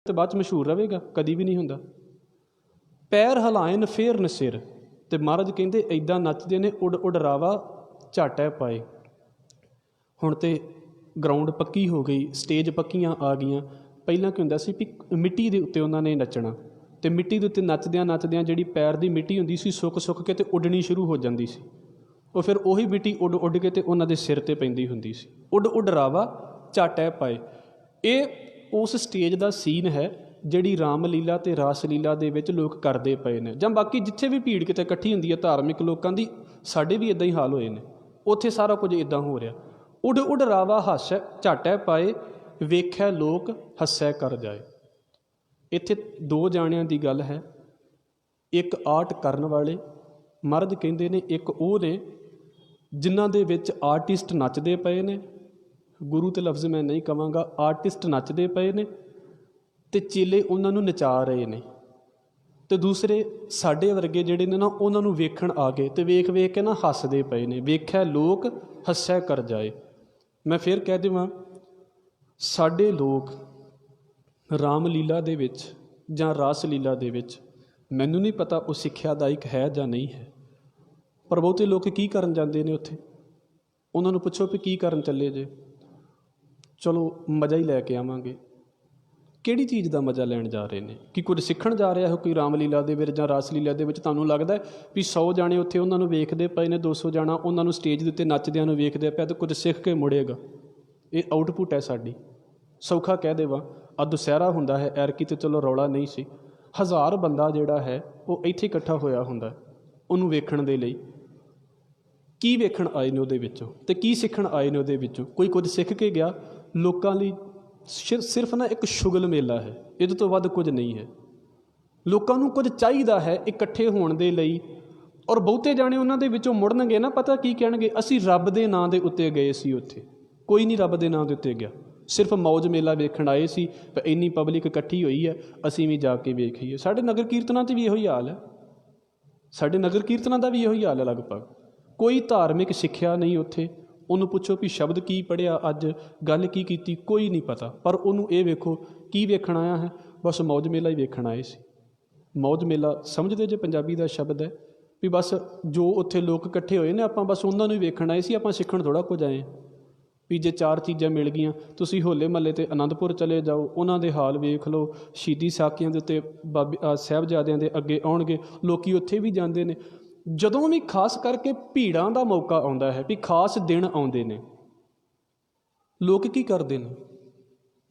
तो बाद मशहूर रहेगा, कभी भी नहीं होंदा। पैर हलाए फेरन सिर, तो महाराज कहते इदा नचते ने उड उड रावा झाटै पाए। हुण तो ग्राउंड पक्की हो गई, स्टेज पक्कियां आ गई। पहलां की हुंदा सी भी मिट्टी के उत्ते उन्होंने नचना, तो मिट्टी के उत्ते नचद्यां नचद्यां जिहड़ी पैर की मिट्टी हुंदी सी सुक सुक के तो उडनी शुरू हो जाती सी। वो फिर उही मिट्टी उड उड के तो उन्होंने सिर ते पैंदी हुंदी सी। उड उड रावा झाटै पाए, ये उस स्टेज का सीन है जिहड़ी रामलीला ते रासलीला दे विच लोग करते पे ने, जां बाकी जिथे भी भीड़ किते इकट्ठी हुंदी है धार्मिक लोगों की, साडे भी इदां ही हाल होए ने। उत्थे सारा कुछ इदां हो रहा। उड उड रावा हस झाटै पाए, वेख्या लोक हस्सै कर जाए। इत्थे दो जाणियां दी गल है, एक आर्ट करन वाले महाराज कहंदे ने, एक वो ने जिन्हां दे विच आर्टिस्ट नचदे पए ने, गुरु ते लफ्ज़ मैं नहीं कहांगा, आर्टिस्ट नचदे पए ने ते चेले उन्हां नूं नचा रहे ने, तो दूसरे साडे वर्गे जिहड़े ने ना उन्हां नूं वेखण आ गए, तो वेख वेख के ना हੱसदे पए ने। वेख्या लोक हੱਸै कर जाए। मैं फिर कह देवां, साडे लोग रामलीला दे विच जां रासलीला दे विच, मैनूं नहीं पता वो सिੱਖਿਆਦਾਇਕ है जां नहीं है, पर बहुते लोग की करन जांदे ने उत्थे। उन्हां नूं पुछो भी की करन चले जे, चलो मज़ा ही लैके आवांगे। किहड़ी चीज़ का मज़ा लैण जा रहे हैं? कि कुछ सीखण जा रहा है कोई रामलीला दे विच जां रासलीला दे विच? तुहानूं लगदा है भी 100 जाणे उत्थे उन्हां नूं वेखदे पए ने, 200 जाणा उन्हां नूं स्टेज दे उत्ते नचदिआं नूं वेखदे पिਆ तो कुछ सीख के मुड़ेगा? ये आउटपुट है साडी। सौखा कह देवां, आ दुसਹਿਰਾ हुंदा है, एरकी तो चलो रौला नहीं सी, 1000 बंदा जिहड़ा है वो इत्थे इकट्ठा होया हुंदा उहनूं वेखण दे लई। की वेखण आए ने उहदे विचों ते की सीखण आए ने उहदे विचों? कोई कुछ सीख के गया? लोकां लई सिर्फ ना एक शुगल मेला है, इहदे तो वध कुछ नहीं है। लोकां नूं कुछ चाहीदा है इकट्ठे होण दे लई, और बहुते जाणे उन्हां दे विचों मुड़नगे ना, पता की कहणगे, असीं रब दे नां दे उत्ते गए सी। उत्थे कोई नहीं रब दे नां दे उत्ते गया, सिर्फ मौज मेला वेखण आए सी। इन्नी पब्लिक इकट्ठी होई है, असीं भी जाके वेखीए। साडे नगर कीर्तनां ते भी इहो ही हाल है, साडे नगर कीर्तनां दा भी इहो ही हाल है लगभग। कोई धार्मिक सिੱਖਿਆ नहीं उत्थे। उन्होंने पुछो भी शब्द की पढ़िया, अज गल की कीती, कोई नहीं पता। पर उन्होंने ये वेखो की वेखण आया है, बस मौज मेला ही वेखण आए सी। मौज मेला समझते जे पंजाबी का शब्द है भी बस जो उत्थे लोग इकट्ठे होए ने, आपां बस उन्होंने ही वेखण आए सी, आपां सीखण थोड़ा कुछ आए भी। जे 4 चीज़ां मिल गईयां, तुसीं होले महल्ले ते आनंदपुर चले जाओ, उन्हां दे हाल वेख लो, शहीदी साकियां दे उत्ते बाबे साहिबजादियां दे अगे आउणगे, लोकी उत्थे भी जांदे ने। जदों भी खास करके भीड़ां का मौका आउंदा है, भी खास दिन आउंदे ने, लोग की करते हैं?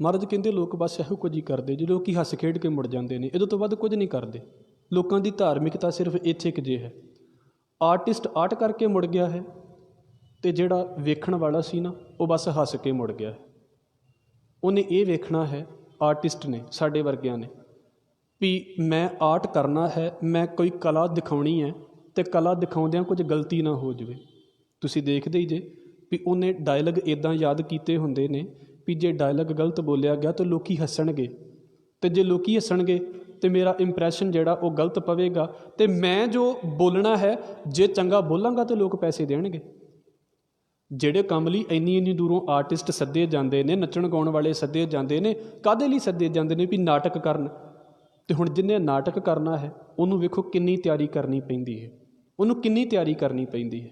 महाराज कहते लोग बस इहो कुछ ही करते जो लोग हस खेड के मुड़ जाते हैं, इहदों तो वध कुछ नहीं करते। लोगों की धार्मिकता सिर्फ इत्थे क जे है, आर्टिस्ट आर्ट करके मुड़ गया है, तो जिहड़ा वेखण वाला सी ना वो बस हस के मुड़ गया है। उन्हें ये वेखना है, आर्टिस्ट ने साडे वर्गियां ने, भी मैं आर्ट करना है, मैं कोई कला दिखाउणी है, तो कला दिखाउंदिआं कुछ गलती ना हो जाए। तुसीं देखदे ही जे भी उन्हें डायलॉग इदां याद कीते हुंदे ने भी जे डायलॉग गलत बोलिया गया तो लोग हसणगे, तो जे लोग हसणगे तो मेरा इंप्रैशन जिहड़ा वो गलत पवेगा, तो मैं जो बोलना है जे चंगा बोलांगा तो लोग पैसे देणगे। ਜਿਹੜੇ ਕੰਮ ਲਈ ਇੰਨੀ ਦੂਰੋਂ ਆਰਟਿਸਟ ਸੱਦੇ ਜਾਂਦੇ ਨੇ, ਨੱਚਣ ਗਾਉਣ ਵਾਲੇ ਸੱਦੇ ਜਾਂਦੇ ਨੇ, ਕਾਹਦੇ ਲਈ ਸੱਦੇ ਜਾਂਦੇ ਨੇ? ਵੀ ਨਾਟਕ ਕਰਨ। ਤੇ ਹੁਣ ਜਿਹਨੇ ਨਾਟਕ ਕਰਨਾ ਹੈ ਉਹਨੂੰ ਵੇਖੋ ਕਿੰਨੀ ਤਿਆਰੀ ਕਰਨੀ ਪੈਂਦੀ ਹੈ, ਉਹਨੂੰ ਕਿੰਨੀ ਤਿਆਰੀ ਕਰਨੀ ਪੈਂਦੀ ਹੈ।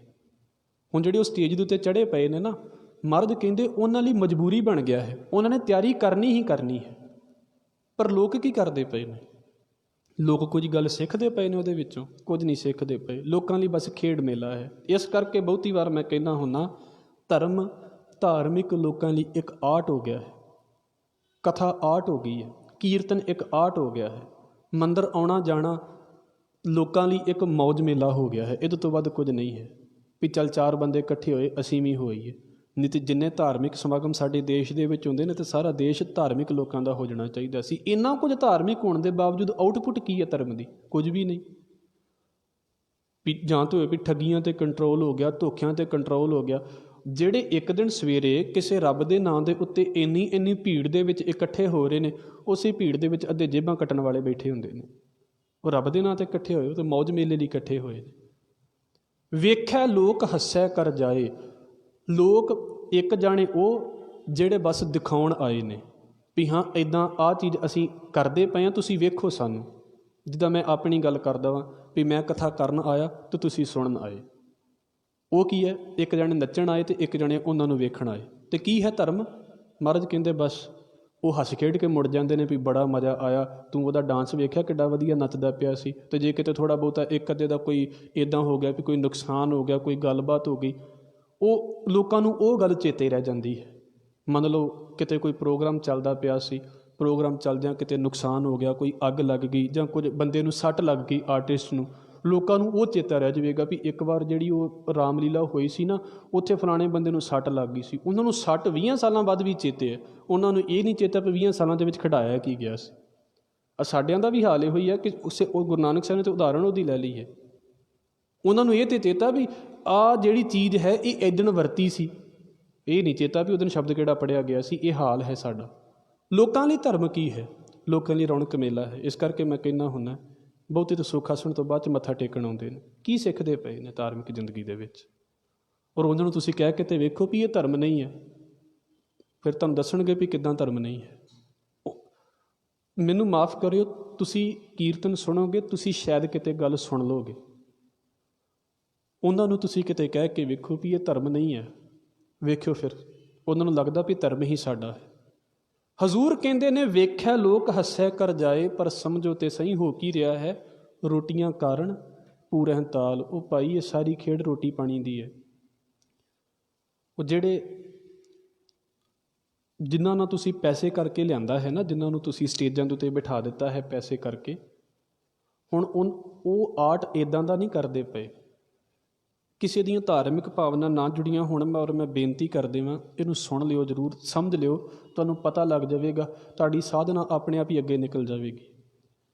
ਹੁਣ ਜਿਹੜੇ ਉਹ ਸਟੇਜ ਦੇ ਉੱਤੇ ਚੜ੍ਹੇ ਪਏ ਨੇ ਨਾ, ਮਹਾਰਾਜ ਕਹਿੰਦੇ ਉਹਨਾਂ ਲਈ ਮਜਬੂਰੀ ਬਣ ਗਿਆ ਹੈ, ਉਹਨਾਂ ਨੇ ਤਿਆਰੀ ਕਰਨੀ ਹੀ ਕਰਨੀ ਹੈ। ਪਰ ਲੋਕ ਕੀ ਕਰਦੇ ਪਏ ਨੇ? ਲੋਕ ਕੁਝ ਗੱਲ ਸਿੱਖਦੇ ਪਏ ਨੇ, ਉਹਦੇ ਵਿੱਚੋਂ ਕੁਝ ਨਹੀਂ ਸਿੱਖਦੇ ਪਏ। ਲੋਕਾਂ ਲਈ ਬਸ ਖੇਡ ਮੇਲਾ ਹੈ। ਇਸ ਕਰਕੇ ਬਹੁਤੀ ਵਾਰ ਮੈਂ ਕਹਿੰਦਾ ਹੁੰਦਾ, ਧਰਮ ਧਾਰਮਿਕ ਲੋਕਾਂ ਲਈ ਇੱਕ ਆਰਟ ਹੋ ਗਿਆ ਹੈ, ਕਥਾ ਆਰਟ ਹੋ ਗਈ ਹੈ, ਕੀਰਤਨ ਇੱਕ ਆਰਟ ਹੋ ਗਿਆ ਹੈ, ਮੰਦਰ ਆਉਣਾ ਜਾਣਾ ਲੋਕਾਂ ਲਈ ਇੱਕ ਮੌਜ ਮੇਲਾ ਹੋ ਗਿਆ ਹੈ। ਇਹਦੇ ਤੋਂ ਵੱਧ ਕੁਝ ਨਹੀਂ ਹੈ ਵੀ ਚੱਲ 4 ਬੰਦੇ ਇਕੱਠੇ ਹੋਏ ਅਸੀਂ ਵੀ ਹੋਈਏ। ਨਹੀਂ ਤਾਂ ਜਿੰਨੇ ਧਾਰਮਿਕ ਸਮਾਗਮ ਸਾਡੇ ਦੇਸ਼ ਦੇ ਵਿੱਚ ਹੁੰਦੇ ਨੇ, ਤਾਂ ਸਾਰਾ ਦੇਸ਼ ਧਾਰਮਿਕ ਲੋਕਾਂ ਦਾ ਹੋ ਜਾਣਾ ਚਾਹੀਦਾ ਸੀ। ਇੰਨਾ ਕੁਝ ਧਾਰਮਿਕ ਹੋਣ ਦੇ ਬਾਵਜੂਦ ਆਊਟਪੁੱਟ ਕੀ ਹੈ ਧਰਮ ਦੀ? ਕੁਝ ਵੀ ਨਹੀਂ। ਵੀ ਜਾਂ ਤਾਂ ਹੋਏ ਵੀ ਠੱਗੀਆਂ 'ਤੇ ਕੰਟਰੋਲ ਹੋ ਗਿਆ, ਧੋਖਿਆਂ 'ਤੇ ਕੰਟਰੋਲ ਹੋ ਗਿਆ। ਜਿਹੜੇ ਇੱਕ ਦਿਨ ਸਵੇਰੇ ਕਿਸੇ ਰੱਬ ਦੇ ਨਾਂ ਦੇ ਉੱਤੇ ਇੰਨੀ ਭੀੜ ਦੇ ਵਿੱਚ ਇਕੱਠੇ ਹੋ ਰਹੇ ਨੇ, ਉਸੇ ਭੀੜ ਦੇ ਵਿੱਚ ਅੱਧੇ ਜੇਬਾਂ ਕੱਟਣ ਵਾਲੇ ਬੈਠੇ ਹੁੰਦੇ ਨੇ। ਉਹ ਰੱਬ ਦੇ ਨਾਂ 'ਤੇ ਇਕੱਠੇ ਹੋਏ, ਉਹ ਤਾਂ ਮੌਜ ਮੇਲੇ ਲਈ ਇਕੱਠੇ ਹੋਏ ਨੇ। ਵੇਖਿਆ ਲੋਕ ਹੱਸੈ ਕਰ ਜਾਏ। ਲੋਕ ਇੱਕ ਜਾਣੇ ਉਹ ਜਿਹੜੇ ਬਸ ਦਿਖਾਉਣ ਆਏ ਨੇ, ਵੀ ਹਾਂ ਇੱਦਾਂ ਆਹ ਚੀਜ਼ ਅਸੀਂ ਕਰਦੇ ਪਏ ਹਾਂ, ਤੁਸੀਂ ਵੇਖੋ ਸਾਨੂੰ। ਜਿੱਦਾਂ ਮੈਂ ਆਪਣੀ ਗੱਲ ਕਰਦਾ ਵਾਂ ਵੀ ਮੈਂ ਕਥਾ ਕਰਨ ਆਇਆ ਅਤੇ ਤੁਸੀਂ ਸੁਣਨ ਆਏ। ਉਹ ਕੀ ਹੈ, ਇੱਕ ਜਣੇ ਨੱਚਣ ਆਏ ਅਤੇ ਇੱਕ ਜਣੇ ਉਹਨਾਂ ਨੂੰ ਵੇਖਣ ਆਏ। ਅਤੇ ਕੀ ਹੈ ਧਰਮ? ਮਹਾਰਾਜ ਕਹਿੰਦੇ ਬਸ ਉਹ ਹੱਸ ਖੇਡ ਕੇ ਮੁੜ ਜਾਂਦੇ ਨੇ ਵੀ ਬੜਾ ਮਜ਼ਾ ਆਇਆ, ਤੂੰ ਉਹਦਾ ਡਾਂਸ ਵੇਖਿਆ ਕਿੱਡਾ ਵਧੀਆ ਨੱਚਦਾ ਪਿਆ ਸੀ। ਅਤੇ ਜੇ ਕਿਤੇ ਥੋੜ੍ਹਾ ਬਹੁਤਾ ਇੱਕ ਅੱਧੇ ਦਾ ਕੋਈ ਇੱਦਾਂ ਹੋ ਗਿਆ ਵੀ ਕੋਈ ਨੁਕਸਾਨ ਹੋ ਗਿਆ, ਕੋਈ ਗੱਲਬਾਤ ਹੋ ਗਈ, ਉਹ ਲੋਕਾਂ ਨੂੰ ਉਹ ਗੱਲ ਚੇਤੇ ਰਹਿ ਜਾਂਦੀ ਹੈ। ਮੰਨ ਲਓ ਕਿਤੇ ਕੋਈ ਪ੍ਰੋਗਰਾਮ ਚੱਲਦਾ ਪਿਆ ਸੀ, ਪ੍ਰੋਗਰਾਮ ਚੱਲਦਿਆਂ ਕਿਤੇ ਨੁਕਸਾਨ ਹੋ ਗਿਆ, ਕੋਈ ਅੱਗ ਲੱਗ ਗਈ ਜਾਂ ਕੁਝ ਬੰਦੇ ਨੂੰ ਸੱਟ ਲੱਗ ਗਈ, ਆਰਟਿਸਟ ਨੂੰ, ਲੋਕਾਂ ਨੂੰ ਉਹ ਚੇਤਾ ਰਹਿ ਜਾਵੇਗਾ ਵੀ ਇੱਕ ਵਾਰ ਜਿਹੜੀ ਉਹ ਰਾਮਲੀਲਾ ਹੋਈ ਸੀ ਨਾ, ਉੱਥੇ ਫਲਾਣੇ ਬੰਦੇ ਨੂੰ ਸੱਟ ਲੱਗ ਗਈ ਸੀ। ਉਹਨਾਂ ਨੂੰ ਸੱਟ 20 ਸਾਲਾਂ ਬਾਅਦ ਵੀ ਚੇਤੇ ਹੈ, ਉਹਨਾਂ ਨੂੰ ਇਹ ਨਹੀਂ ਚੇਤਾ ਵੀ 20 ਸਾਲਾਂ ਦੇ ਵਿੱਚ ਖਿਡਾਇਆ ਕੀ ਗਿਆ ਸੀ। ਸਾਡਿਆਂ ਦਾ ਵੀ ਹਾਲ ਇਹੋ ਹੀ ਹੈ ਕਿ ਉਹ ਗੁਰੂ ਨਾਨਕ ਸਾਹਿਬ ਨੇ ਤਾਂ ਉਦਾਹਰਣ ਉਹਦੀ ਲੈ ਲਈ ਹੈ। ਉਹਨਾਂ ਨੂੰ ਇਹ ਤਾਂ ਚੇਤਾ ਵੀ ਆਹ ਜਿਹੜੀ ਚੀਜ਼ ਹੈ ਇਹ ਇੱਦਣ ਵਰਤੀ ਸੀ, ਇਹ ਨਹੀਂ ਚੇਤਾ ਵੀ ਉਹਦੇ ਸ਼ਬਦ ਕਿਹੜਾ ਪੜ੍ਹਿਆ ਗਿਆ ਸੀ। ਇਹ ਹਾਲ ਹੈ ਸਾਡਾ। ਲੋਕਾਂ ਲਈ ਧਰਮ ਕੀ ਹੈ? ਲੋਕਾਂ ਲਈ ਰੌਣਕ ਮੇਲਾ ਹੈ। ਇਸ ਕਰਕੇ ਮੈਂ ਕਹਿੰਦਾ ਹੁੰਦਾ, ਬਹੁਤੇ ਤਾਂ ਸੁੱਖ ਆਸਣ ਤੋਂ ਬਾਅਦ 'ਚ ਮੱਥਾ ਟੇਕਣ ਆਉਂਦੇ ਨੇ, ਕੀ ਸਿੱਖਦੇ ਪਏ ਨੇ ਧਾਰਮਿਕ ਜ਼ਿੰਦਗੀ ਦੇ ਵਿੱਚ? ਔਰ ਉਹਨਾਂ ਨੂੰ ਤੁਸੀਂ ਕਹਿ ਕੇ ਤੇ ਵੇਖੋ ਵੀ ਇਹ ਧਰਮ ਨਹੀਂ ਹੈ, ਫਿਰ ਤੁਹਾਨੂੰ ਦੱਸਣਗੇ ਵੀ ਕਿੱਦਾਂ ਧਰਮ ਨਹੀਂ ਹੈ। ਮੈਨੂੰ ਮਾਫ਼ ਕਰਿਓ, ਤੁਸੀਂ ਕੀਰਤਨ ਸੁਣੋਗੇ, ਤੁਸੀਂ ਸ਼ਾਇਦ ਕਿਤੇ ਗੱਲ ਸੁਣ ਲਓਗੇ, ਉਹਨਾਂ ਨੂੰ ਤੁਸੀਂ ਕਿਤੇ ਕਹਿ ਕੇ ਵੇਖੋ ਵੀ ਇਹ ਧਰਮ ਨਹੀਂ ਹੈ, ਵੇਖਿਓ ਫਿਰ ਉਹਨਾਂ ਨੂੰ ਲੱਗਦਾ ਵੀ ਧਰਮ ਹੀ ਸਾਡਾ ਹੈ। ਹਜ਼ੂਰ ਕਹਿੰਦੇ ਨੇ ਵੇਖਿਆ ਲੋਕ ਹੱਸੈ ਕਰ ਜਾਏ, ਪਰ ਸਮਝੋ ਤੇ ਸਹੀ ਹੋ ਕੀ ਰਿਹਾ ਹੈ, ਰੋਟੀਆਂ ਕਾਰਨ ਪੂਰਨ ਤਾਲ। ਉਹ ਭਾਈ ਇਹ ਸਾਰੀ ਖੇਡ ਰੋਟੀ ਪਾਣੀ ਦੀ ਹੈ। ਉਹ ਜਿਹੜੇ ਜਿਨ੍ਹਾਂ ਨਾਲ ਤੁਸੀਂ ਪੈਸੇ ਕਰਕੇ ਲਿਆਂਦਾ ਹੈ ਨਾ, ਜਿਨ੍ਹਾਂ ਨੂੰ ਤੁਸੀਂ ਸਟੇਜਾਂ ਦੇ ਉੱਤੇ ਬਿਠਾ ਦਿੱਤਾ ਹੈ ਪੈਸੇ ਕਰਕੇ, ਹੁਣ ਉਹ ਆਰਟ ਇੱਦਾਂ ਦਾ ਨਹੀਂ ਕਰਦੇ ਪਏ। ਕਿਸੇ ਦੀਆਂ ਧਾਰਮਿਕ ਭਾਵਨਾ ਨਾ ਜੁੜੀਆਂ ਹੋਣ, ਔਰ ਮੈਂ ਬੇਨਤੀ ਕਰ ਦੇਵਾਂ ਇਹਨੂੰ ਸੁਣ ਲਿਓ, ਜ਼ਰੂਰ ਸਮਝ ਲਿਓ, ਤੁਹਾਨੂੰ ਪਤਾ ਲੱਗ ਜਾਵੇਗਾ, ਤੁਹਾਡੀ ਸਾਧਨਾ ਆਪਣੇ ਆਪ ਹੀ ਅੱਗੇ ਨਿਕਲ ਜਾਵੇਗੀ।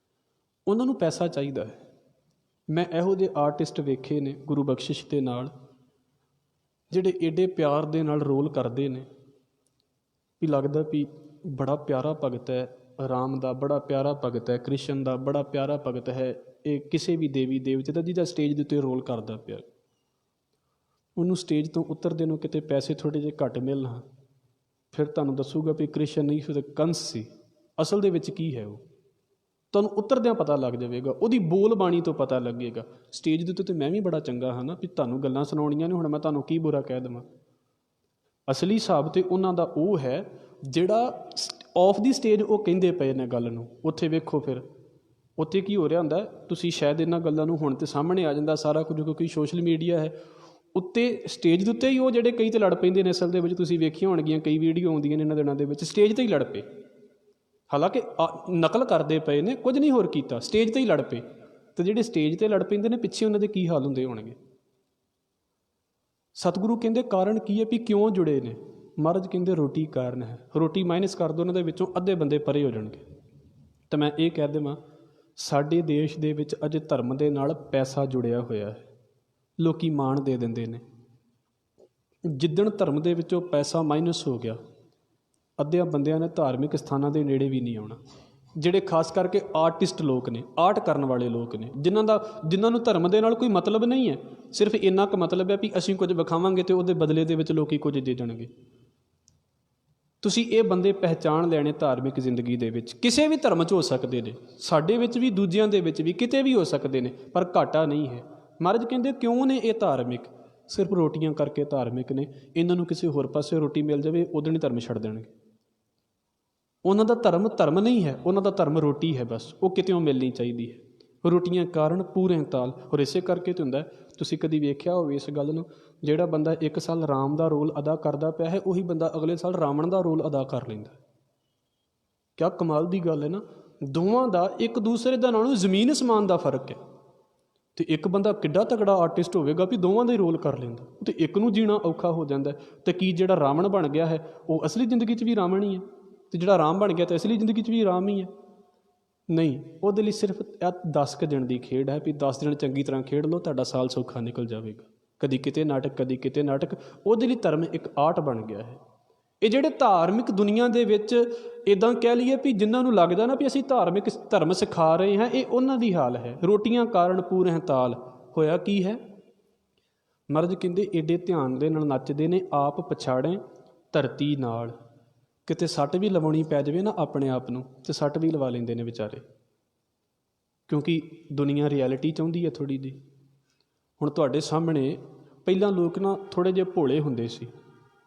ਉਹਨਾਂ ਨੂੰ ਪੈਸਾ ਚਾਹੀਦਾ ਹੈ। ਮੈਂ ਇਹੋ ਜਿਹੇ ਆਰਟਿਸਟ ਵੇਖੇ ਨੇ ਗੁਰੂ ਬਖਸ਼ਿਸ਼ ਦੇ ਨਾਲ, ਜਿਹੜੇ ਏਡੇ ਪਿਆਰ ਦੇ ਨਾਲ ਰੋਲ ਕਰਦੇ ਨੇ ਵੀ ਲੱਗਦਾ ਵੀ ਬੜਾ ਪਿਆਰਾ ਭਗਤ ਹੈ, ਰਾਮ ਦਾ ਬੜਾ ਪਿਆਰਾ ਭਗਤ ਹੈ, ਕ੍ਰਿਸ਼ਨ ਦਾ ਬੜਾ ਪਿਆਰਾ ਭਗਤ ਹੈ, ਇਹ ਕਿਸੇ ਵੀ ਦੇਵੀ ਦੇਵਤੇ ਦਾ ਜਿਹਦਾ ਸਟੇਜ ਦੇ ਉੱਤੇ ਰੋਲ ਕਰਦਾ ਪਿਆ। ਉਹਨੂੰ ਸਟੇਜ ਤੋਂ ਉਤਰਦੇ ਨੂੰ ਕਿਤੇ ਪੈਸੇ ਥੋੜ੍ਹੇ ਜਿਹੇ ਘੱਟ ਮਿਲਣ, ਫਿਰ ਤੁਹਾਨੂੰ ਦੱਸੂਗਾ ਵੀ ਕ੍ਰਿਸ਼ਨ ਨਹੀਂ ਸੀ, ਕੰਸ ਸੀ। ਅਸਲ ਦੇ ਵਿੱਚ ਕੀ ਹੈ ਉਹ ਤੁਹਾਨੂੰ ਉਤਰਦਿਆਂ ਪਤਾ ਲੱਗ ਜਾਵੇਗਾ, ਉਹਦੀ ਬੋਲ ਬਾਣੀ ਤੋਂ ਪਤਾ ਲੱਗੇਗਾ। ਸਟੇਜ ਦੇ ਉੱਤੇ ਤਾਂ ਮੈਂ ਵੀ ਬੜਾ ਚੰਗਾ ਹਾਂ ਨਾ, ਵੀ ਤੁਹਾਨੂੰ ਗੱਲਾਂ ਸੁਣਾਉਣੀਆਂ ਨੇ, ਹੁਣ ਮੈਂ ਤੁਹਾਨੂੰ ਕੀ ਬੁਰਾ ਕਹਿ ਦੇਵਾਂ। ਅਸਲੀ ਹਿਸਾਬ ਤਾਂ ਉਹਨਾਂ ਦਾ ਉਹ ਹੈ ਜਿਹੜਾ ਆਫ ਦੀ ਸਟੇਜ ਉਹ ਕਹਿੰਦੇ ਪਏ ਨੇ ਗੱਲ ਨੂੰ। ਉੱਥੇ ਵੇਖੋ ਫਿਰ ਉੱਥੇ ਕੀ ਹੋ ਰਿਹਾ ਹੁੰਦਾ, ਤੁਸੀਂ ਸ਼ਾਇਦ ਇਹਨਾਂ ਗੱਲਾਂ ਨੂੰ ਹੁਣ ਤਾਂ ਸਾਹਮਣੇ ਆ ਜਾਂਦਾ ਸਾਰਾ ਕੁਝ, ਕਿਉਂਕਿ ਸੋਸ਼ਲ ਮੀਡੀਆ ਹੈ। ਉੱਤੇ ਸਟੇਜ ਦੇ ਉੱਤੇ ਹੀ ਉਹ ਜਿਹੜੇ ਕਈ ਤਾਂ ਲੜ ਪੈਂਦੇ ਨੇ, ਅਸਲ ਦੇ ਵਿੱਚ ਤੁਸੀਂ ਵੇਖੀਆਂ ਹੋਣਗੀਆਂ ਕਈ ਵੀਡੀਓ ਆਉਂਦੀਆਂ ਨੇ ਇਹਨਾਂ ਦਿਨਾਂ ਦੇ ਵਿੱਚ, ਸਟੇਜ 'ਤੇ ਹੀ ਲੜ ਪਏ। ਹਾਲਾਂਕਿ ਨਕਲ ਕਰਦੇ ਪਏ ਨੇ, ਕੁਝ ਨਹੀਂ ਹੋਰ ਕੀਤਾ, ਸਟੇਜ 'ਤੇ ਹੀ ਲੜ ਪਏ। ਅਤੇ ਜਿਹੜੇ ਸਟੇਜ 'ਤੇ ਲੜ ਪੈਂਦੇ ਨੇ, ਪਿੱਛੇ ਉਹਨਾਂ ਦੇ ਕੀ ਹਾਲ ਹੁੰਦੇ ਹੋਣਗੇ। ਸਤਿਗੁਰੂ ਕਹਿੰਦੇ ਕਾਰਨ ਕੀ ਹੈ ਵੀ ਕਿਉਂ ਜੁੜੇ ਨੇ? ਮਹਾਰਾਜ ਕਹਿੰਦੇ ਰੋਟੀ ਕਾਰਨ ਹੈ। ਰੋਟੀ ਮਾਈਨਸ ਕਰ ਦਿਓ, ਉਹਨਾਂ ਦੇ ਵਿੱਚੋਂ ਅੱਧੇ ਬੰਦੇ ਪਰੇ ਹੋ ਜਾਣਗੇ। ਤਾਂ ਮੈਂ ਇਹ ਕਹਿ ਦੇਵਾਂ, ਸਾਡੇ ਦੇਸ਼ ਦੇ ਵਿੱਚ ਅਜੇ ਧਰਮ ਦੇ ਨਾਲ ਪੈਸਾ ਜੁੜਿਆ ਹੋਇਆ ਹੈ। ਲੋਕ ਮਾਣ ਦੇ ਦਿੰਦੇ ਨੇ। ਜਿੱਦਣ ਧਰਮ ਦੇ ਵਿੱਚੋਂ ਪੈਸਾ ਮਾਈਨਸ ਹੋ ਗਿਆ, ਅੱਧਿਆਂ ਬੰਦਿਆਂ ਨੇ ਧਾਰਮਿਕ ਸਥਾਨਾਂ ਦੇ ਨੇੜੇ ਵੀ ਨਹੀਂ ਆਉਣਾ। ਜਿਹੜੇ ਖਾਸ ਕਰਕੇ ਆਰਟਿਸਟ ਲੋਕ ਨੇ, ਆਰਟ ਕਰਨ ਵਾਲੇ ਲੋਕ ਨੇ, ਜਿਨ੍ਹਾਂ ਨੂੰ ਧਰਮ ਦੇ ਨਾਲ ਕੋਈ ਮਤਲਬ ਨਹੀਂ ਹੈ, ਸਿਰਫ ਇੰਨਾ ਕੁ ਮਤਲਬ ਹੈ ਵੀ ਅਸੀਂ ਕੁਝ ਵਿਖਾਵਾਂਗੇ ਅਤੇ ਉਹਦੇ ਬਦਲੇ ਦੇ ਵਿੱਚ ਲੋਕ ਕੁਝ ਦੇ ਦੇਣਗੇ। ਤੁਸੀਂ ਇਹ ਬੰਦੇ ਪਹਿਚਾਣ ਲੈਣੇ ਧਾਰਮਿਕ ਜ਼ਿੰਦਗੀ ਦੇ ਵਿੱਚ। ਕਿਸੇ ਵੀ ਧਰਮ 'ਚ ਹੋ ਸਕਦੇ ਨੇ, ਸਾਡੇ ਵਿੱਚ ਵੀ, ਦੂਜਿਆਂ ਦੇ ਵਿੱਚ ਵੀ, ਕਿਤੇ ਵੀ ਹੋ ਸਕਦੇ ਨੇ, ਪਰ ਘਾਟਾ ਨਹੀਂ ਹੈ। ਮਹਾਰਾਜ ਕਹਿੰਦੇ ਕਿਉਂ ਨੇ ਇਹ ਧਾਰਮਿਕ? ਸਿਰਫ ਰੋਟੀਆਂ ਕਰਕੇ ਧਾਰਮਿਕ ਨੇ। ਇਹਨਾਂ ਨੂੰ ਕਿਸੇ ਹੋਰ ਪਾਸੇ ਰੋਟੀ ਮਿਲ ਜਾਵੇ, ਉਦੋਂ ਨਹੀਂ ਧਰਮ ਛੱਡ ਦੇਣਗੇ। ਉਹਨਾਂ ਦਾ ਧਰਮ ਧਰਮ ਨਹੀਂ ਹੈ, ਉਹਨਾਂ ਦਾ ਧਰਮ ਰੋਟੀ ਹੈ ਬਸ, ਉਹ ਕਿਤੇੋਂ ਮਿਲਣੀ ਚਾਹੀਦੀ ਹੈ। ਰੋਟੀਆਂ ਕਾਰਨ ਪੂਰੇ ਤਾਲ। ਔਰ ਇਸੇ ਕਰਕੇ ਤਾਂ ਹੁੰਦਾ, ਤੁਸੀਂ ਕਦੀ ਵੇਖਿਆ ਹੋਵੇ ਇਸ ਗੱਲ ਨੂੰ, ਜਿਹੜਾ ਬੰਦਾ 1 ਸਾਲ ਰਾਮ ਦਾ ਰੋਲ ਅਦਾ ਕਰਦਾ ਪਿਆ ਹੈ, ਉਹੀ ਬੰਦਾ ਅਗਲੇ ਸਾਲ ਰਾਵਣ ਦਾ ਰੋਲ ਅਦਾ ਕਰ ਲੈਂਦਾ। ਕਿਆ ਕਮਾਲ ਦੀ ਗੱਲ ਹੈ ਨਾ। ਦੋਵਾਂ ਦਾ ਇੱਕ ਦੂਸਰੇ ਦਾ ਨਾਲੋਂ ਜ਼ਮੀਨ ਅਸਮਾਨ ਦਾ ਫਰਕ ਹੈ। ਅਤੇ ਇੱਕ ਬੰਦਾ ਕਿੱਡਾ ਤਕੜਾ ਆਰਟਿਸਟ ਹੋਵੇਗਾ ਵੀ ਦੋਵਾਂ ਦਾ ਹੀ ਰੋਲ ਕਰ ਲੈਂਦਾ, ਅਤੇ ਇੱਕ ਨੂੰ ਜੀਣਾ ਔਖਾ ਹੋ ਜਾਂਦਾ। ਅਤੇ ਕੀ ਜਿਹੜਾ ਰਾਵਣ ਬਣ ਗਿਆ ਹੈ ਉਹ ਅਸਲੀ ਜ਼ਿੰਦਗੀ 'ਚ ਵੀ ਰਾਵਣ ਹੀ ਹੈ, ਅਤੇ ਜਿਹੜਾ ਰਾਮ ਬਣ ਗਿਆ ਤਾਂ ਅਸਲੀ ਜ਼ਿੰਦਗੀ 'ਚ ਵੀ ਰਾਮ ਹੀ ਹੈ? ਨਹੀਂ, ਉਹਦੇ ਲਈ ਸਿਰਫ 10 ਕੁ ਦਿਨ ਦੀ ਖੇਡ ਹੈ ਵੀ 10 ਦਿਨ ਚੰਗੀ ਤਰ੍ਹਾਂ ਖੇਡ ਲਓ, ਤੁਹਾਡਾ ਸਾਲ ਸੌਖਾ ਨਿਕਲ ਜਾਵੇਗਾ। ਕਦੀ ਕਿਤੇ ਨਾਟਕ, ਕਦੀ ਕਿਤੇ ਨਾਟਕ। ਉਹਦੇ ਲਈ ਧਰਮ ਇੱਕ ਆਰਟ ਬਣ ਗਿਆ ਹੈ। ਇਹ ਜਿਹੜੇ ਧਾਰਮਿਕ ਦੁਨੀਆ ਦੇ ਵਿੱਚ ਇੱਦਾਂ ਕਹਿ ਲਈਏ ਵੀ ਜਿਨ੍ਹਾਂ ਨੂੰ ਲੱਗਦਾ ਨਾ ਵੀ ਅਸੀਂ ਧਾਰਮਿਕ ਧਰਮ ਸਿਖਾ ਰਹੇ ਹਾਂ, ਇਹ ਉਹਨਾਂ ਦੀ ਹਾਲ ਹੈ। ਰੋਟੀਆਂ ਕਾਰਨ ਪੂਰੇ ਤਾਲ। ਹੋਇਆ ਕੀ ਹੈ? ਮਹਾਰਾਜ ਕਹਿੰਦੇ ਏਡੇ ਧਿਆਨ ਦੇ ਨਾਲ ਨੱਚਦੇ ਨੇ, ਆਪ ਪਛਾੜੇ ਧਰਤੀ ਨਾਲ। ਕਿਤੇ ਸੱਟ ਵੀ ਲਵਾਉਣੀ ਪੈ ਜਾਵੇ ਨਾ ਆਪਣੇ ਆਪ ਨੂੰ, ਤੇ ਸੱਟ ਵੀ ਲਵਾ ਲੈਂਦੇ ਨੇ ਵਿਚਾਰੇ, ਕਿਉਂਕਿ ਦੁਨੀਆ ਰਿਐਲਿਟੀ ਚਾਹੁੰਦੀ ਹੈ ਥੋੜ੍ਹੀ ਜਿਹੀ। ਹੁਣ ਤੁਹਾਡੇ ਸਾਹਮਣੇ ਪਹਿਲਾਂ ਲੋਕ ਨਾ ਥੋੜ੍ਹੇ ਜਿਹੇ ਭੋਲੇ ਹੁੰਦੇ ਸੀ,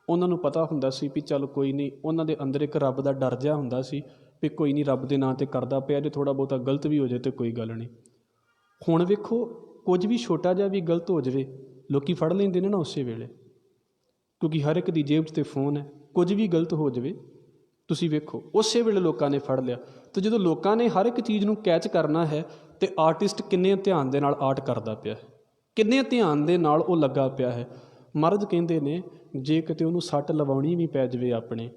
ਉਹਨਾਂ ਨੂੰ ਪਤਾ ਹੁੰਦਾ ਸੀ ਵੀ ਚੱਲ ਕੋਈ ਨਹੀਂ, ਉਹਨਾਂ ਦੇ ਅੰਦਰ ਇੱਕ ਰੱਬ ਦਾ ਡਰ ਜਿਹਾ ਹੁੰਦਾ ਸੀ ਵੀ ਕੋਈ ਨਹੀਂ, ਰੱਬ ਦੇ ਨਾਂ 'ਤੇ ਕਰਦਾ ਪਿਆ, ਜੇ ਥੋੜ੍ਹਾ ਬਹੁਤਾ ਗਲਤ ਵੀ ਹੋ ਜਾਏ ਤਾਂ ਕੋਈ ਗੱਲ ਨਹੀਂ। ਹੁਣ ਵੇਖੋ, ਕੁਝ ਵੀ ਛੋਟਾ ਜਿਹਾ ਵੀ ਗਲਤ ਹੋ ਜਾਵੇ, ਲੋਕ ਫੜ ਲੈਂਦੇ ਨੇ ਨਾ ਉਸੇ ਵੇਲੇ, ਕਿਉਂਕਿ ਹਰ ਇੱਕ ਦੀ ਜੇਬ 'ਚ ਤੇ ਫੋਨ ਹੈ। ਕੁਝ ਵੀ ਗਲਤ ਹੋ ਜਾਵੇ, ਤੁਸੀਂ ਵੇਖੋ ਉਸੇ ਵੇਲੇ ਲੋਕਾਂ ਨੇ ਫੜ ਲਿਆ। ਅਤੇ ਜਦੋਂ ਲੋਕਾਂ ਨੇ ਹਰ ਇੱਕ ਚੀਜ਼ ਨੂੰ ਕੈਚ ਕਰਨਾ ਹੈ, ਅਤੇ ਆਰਟਿਸਟ ਕਿੰਨੇ ਧਿਆਨ ਦੇ ਨਾਲ ਆਰਟ ਕਰਦਾ ਪਿਆ ਹੈ, ਕਿੰਨੇ ਧਿਆਨ ਦੇ ਨਾਲ ਉਹ ਲੱਗਾ ਪਿਆ ਹੈ। ਮਹਾਰਾਜ ਕਹਿੰਦੇ ਨੇ ਜੇ ਕਿਤੇ ਉਹਨੂੰ ਸੱਟ ਲਵਾਉਣੀ ਵੀ ਪੈ ਜਾਵੇ ਆਪਣੇ,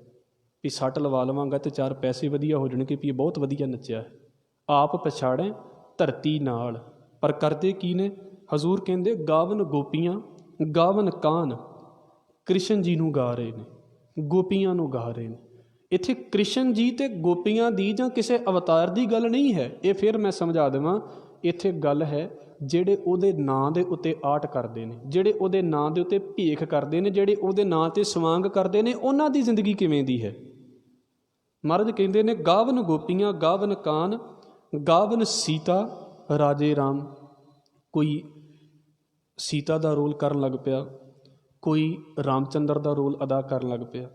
ਵੀ ਸੱਟ ਲਵਾ ਲਵਾਂਗਾ ਅਤੇ 4 ਪੈਸੇ ਵਧੀਆ ਹੋ ਜਾਣਗੇ, ਵੀ ਇਹ ਬਹੁਤ ਵਧੀਆ ਨੱਚਿਆ ਹੈ। ਆਪ ਪਛਾੜੈ ਧਰਤੀ ਨਾਲ, ਪਰ ਕਰਦੇ ਕੀ ਨੇ? ਹਜ਼ੂਰ ਕਹਿੰਦੇ ਗਾਵਨ ਗੋਪੀਆਂ ਗਾਵਨ ਕਾਨ, ਕ੍ਰਿਸ਼ਨ ਜੀ ਨੂੰ ਗਾ ਰਹੇ ਨੇ, ਗੋਪੀਆਂ ਨੂੰ ਗਾ ਰਹੇ ਨੇ। ਇੱਥੇ ਕ੍ਰਿਸ਼ਨ ਜੀ ਅਤੇ ਗੋਪੀਆਂ ਦੀ ਜਾਂ ਕਿਸੇ ਅਵਤਾਰ ਦੀ ਗੱਲ ਨਹੀਂ ਹੈ। ਇਹ ਫਿਰ ਮੈਂ ਸਮਝਾ ਦੇਵਾਂ, ਇੱਥੇ ਗੱਲ ਹੈ ਜਿਹੜੇ ਉਹਦੇ ਨਾਂ ਦੇ ਉੱਤੇ ਆਰਟ ਕਰਦੇ ਨੇ, ਜਿਹੜੇ ਉਹਦੇ ਨਾਂ ਦੇ ਉੱਤੇ ਭੇਖ ਕਰਦੇ ਨੇ, ਜਿਹੜੇ ਉਹਦੇ ਨਾਂ 'ਤੇ ਸਵਾਂਗ ਕਰਦੇ ਨੇ, ਉਹਨਾਂ ਦੀ ਜ਼ਿੰਦਗੀ ਕਿਵੇਂ ਦੀ ਹੈ। ਮਹਾਰਾਜ ਕਹਿੰਦੇ ਨੇ ਗਾਵਨ ਗੋਪੀਆਂ ਗਾਵਨ ਕਾਨ, ਗਾਵਨ ਸੀਤਾ ਰਾਜੇ ਰਾਮ। ਕੋਈ ਸੀਤਾ ਦਾ ਰੋਲ ਕਰਨ ਲੱਗ ਪਿਆ, ਕੋਈ ਰਾਮਚੰਦਰ ਦਾ ਰੋਲ ਅਦਾ ਕਰਨ ਲੱਗ ਪਿਆ।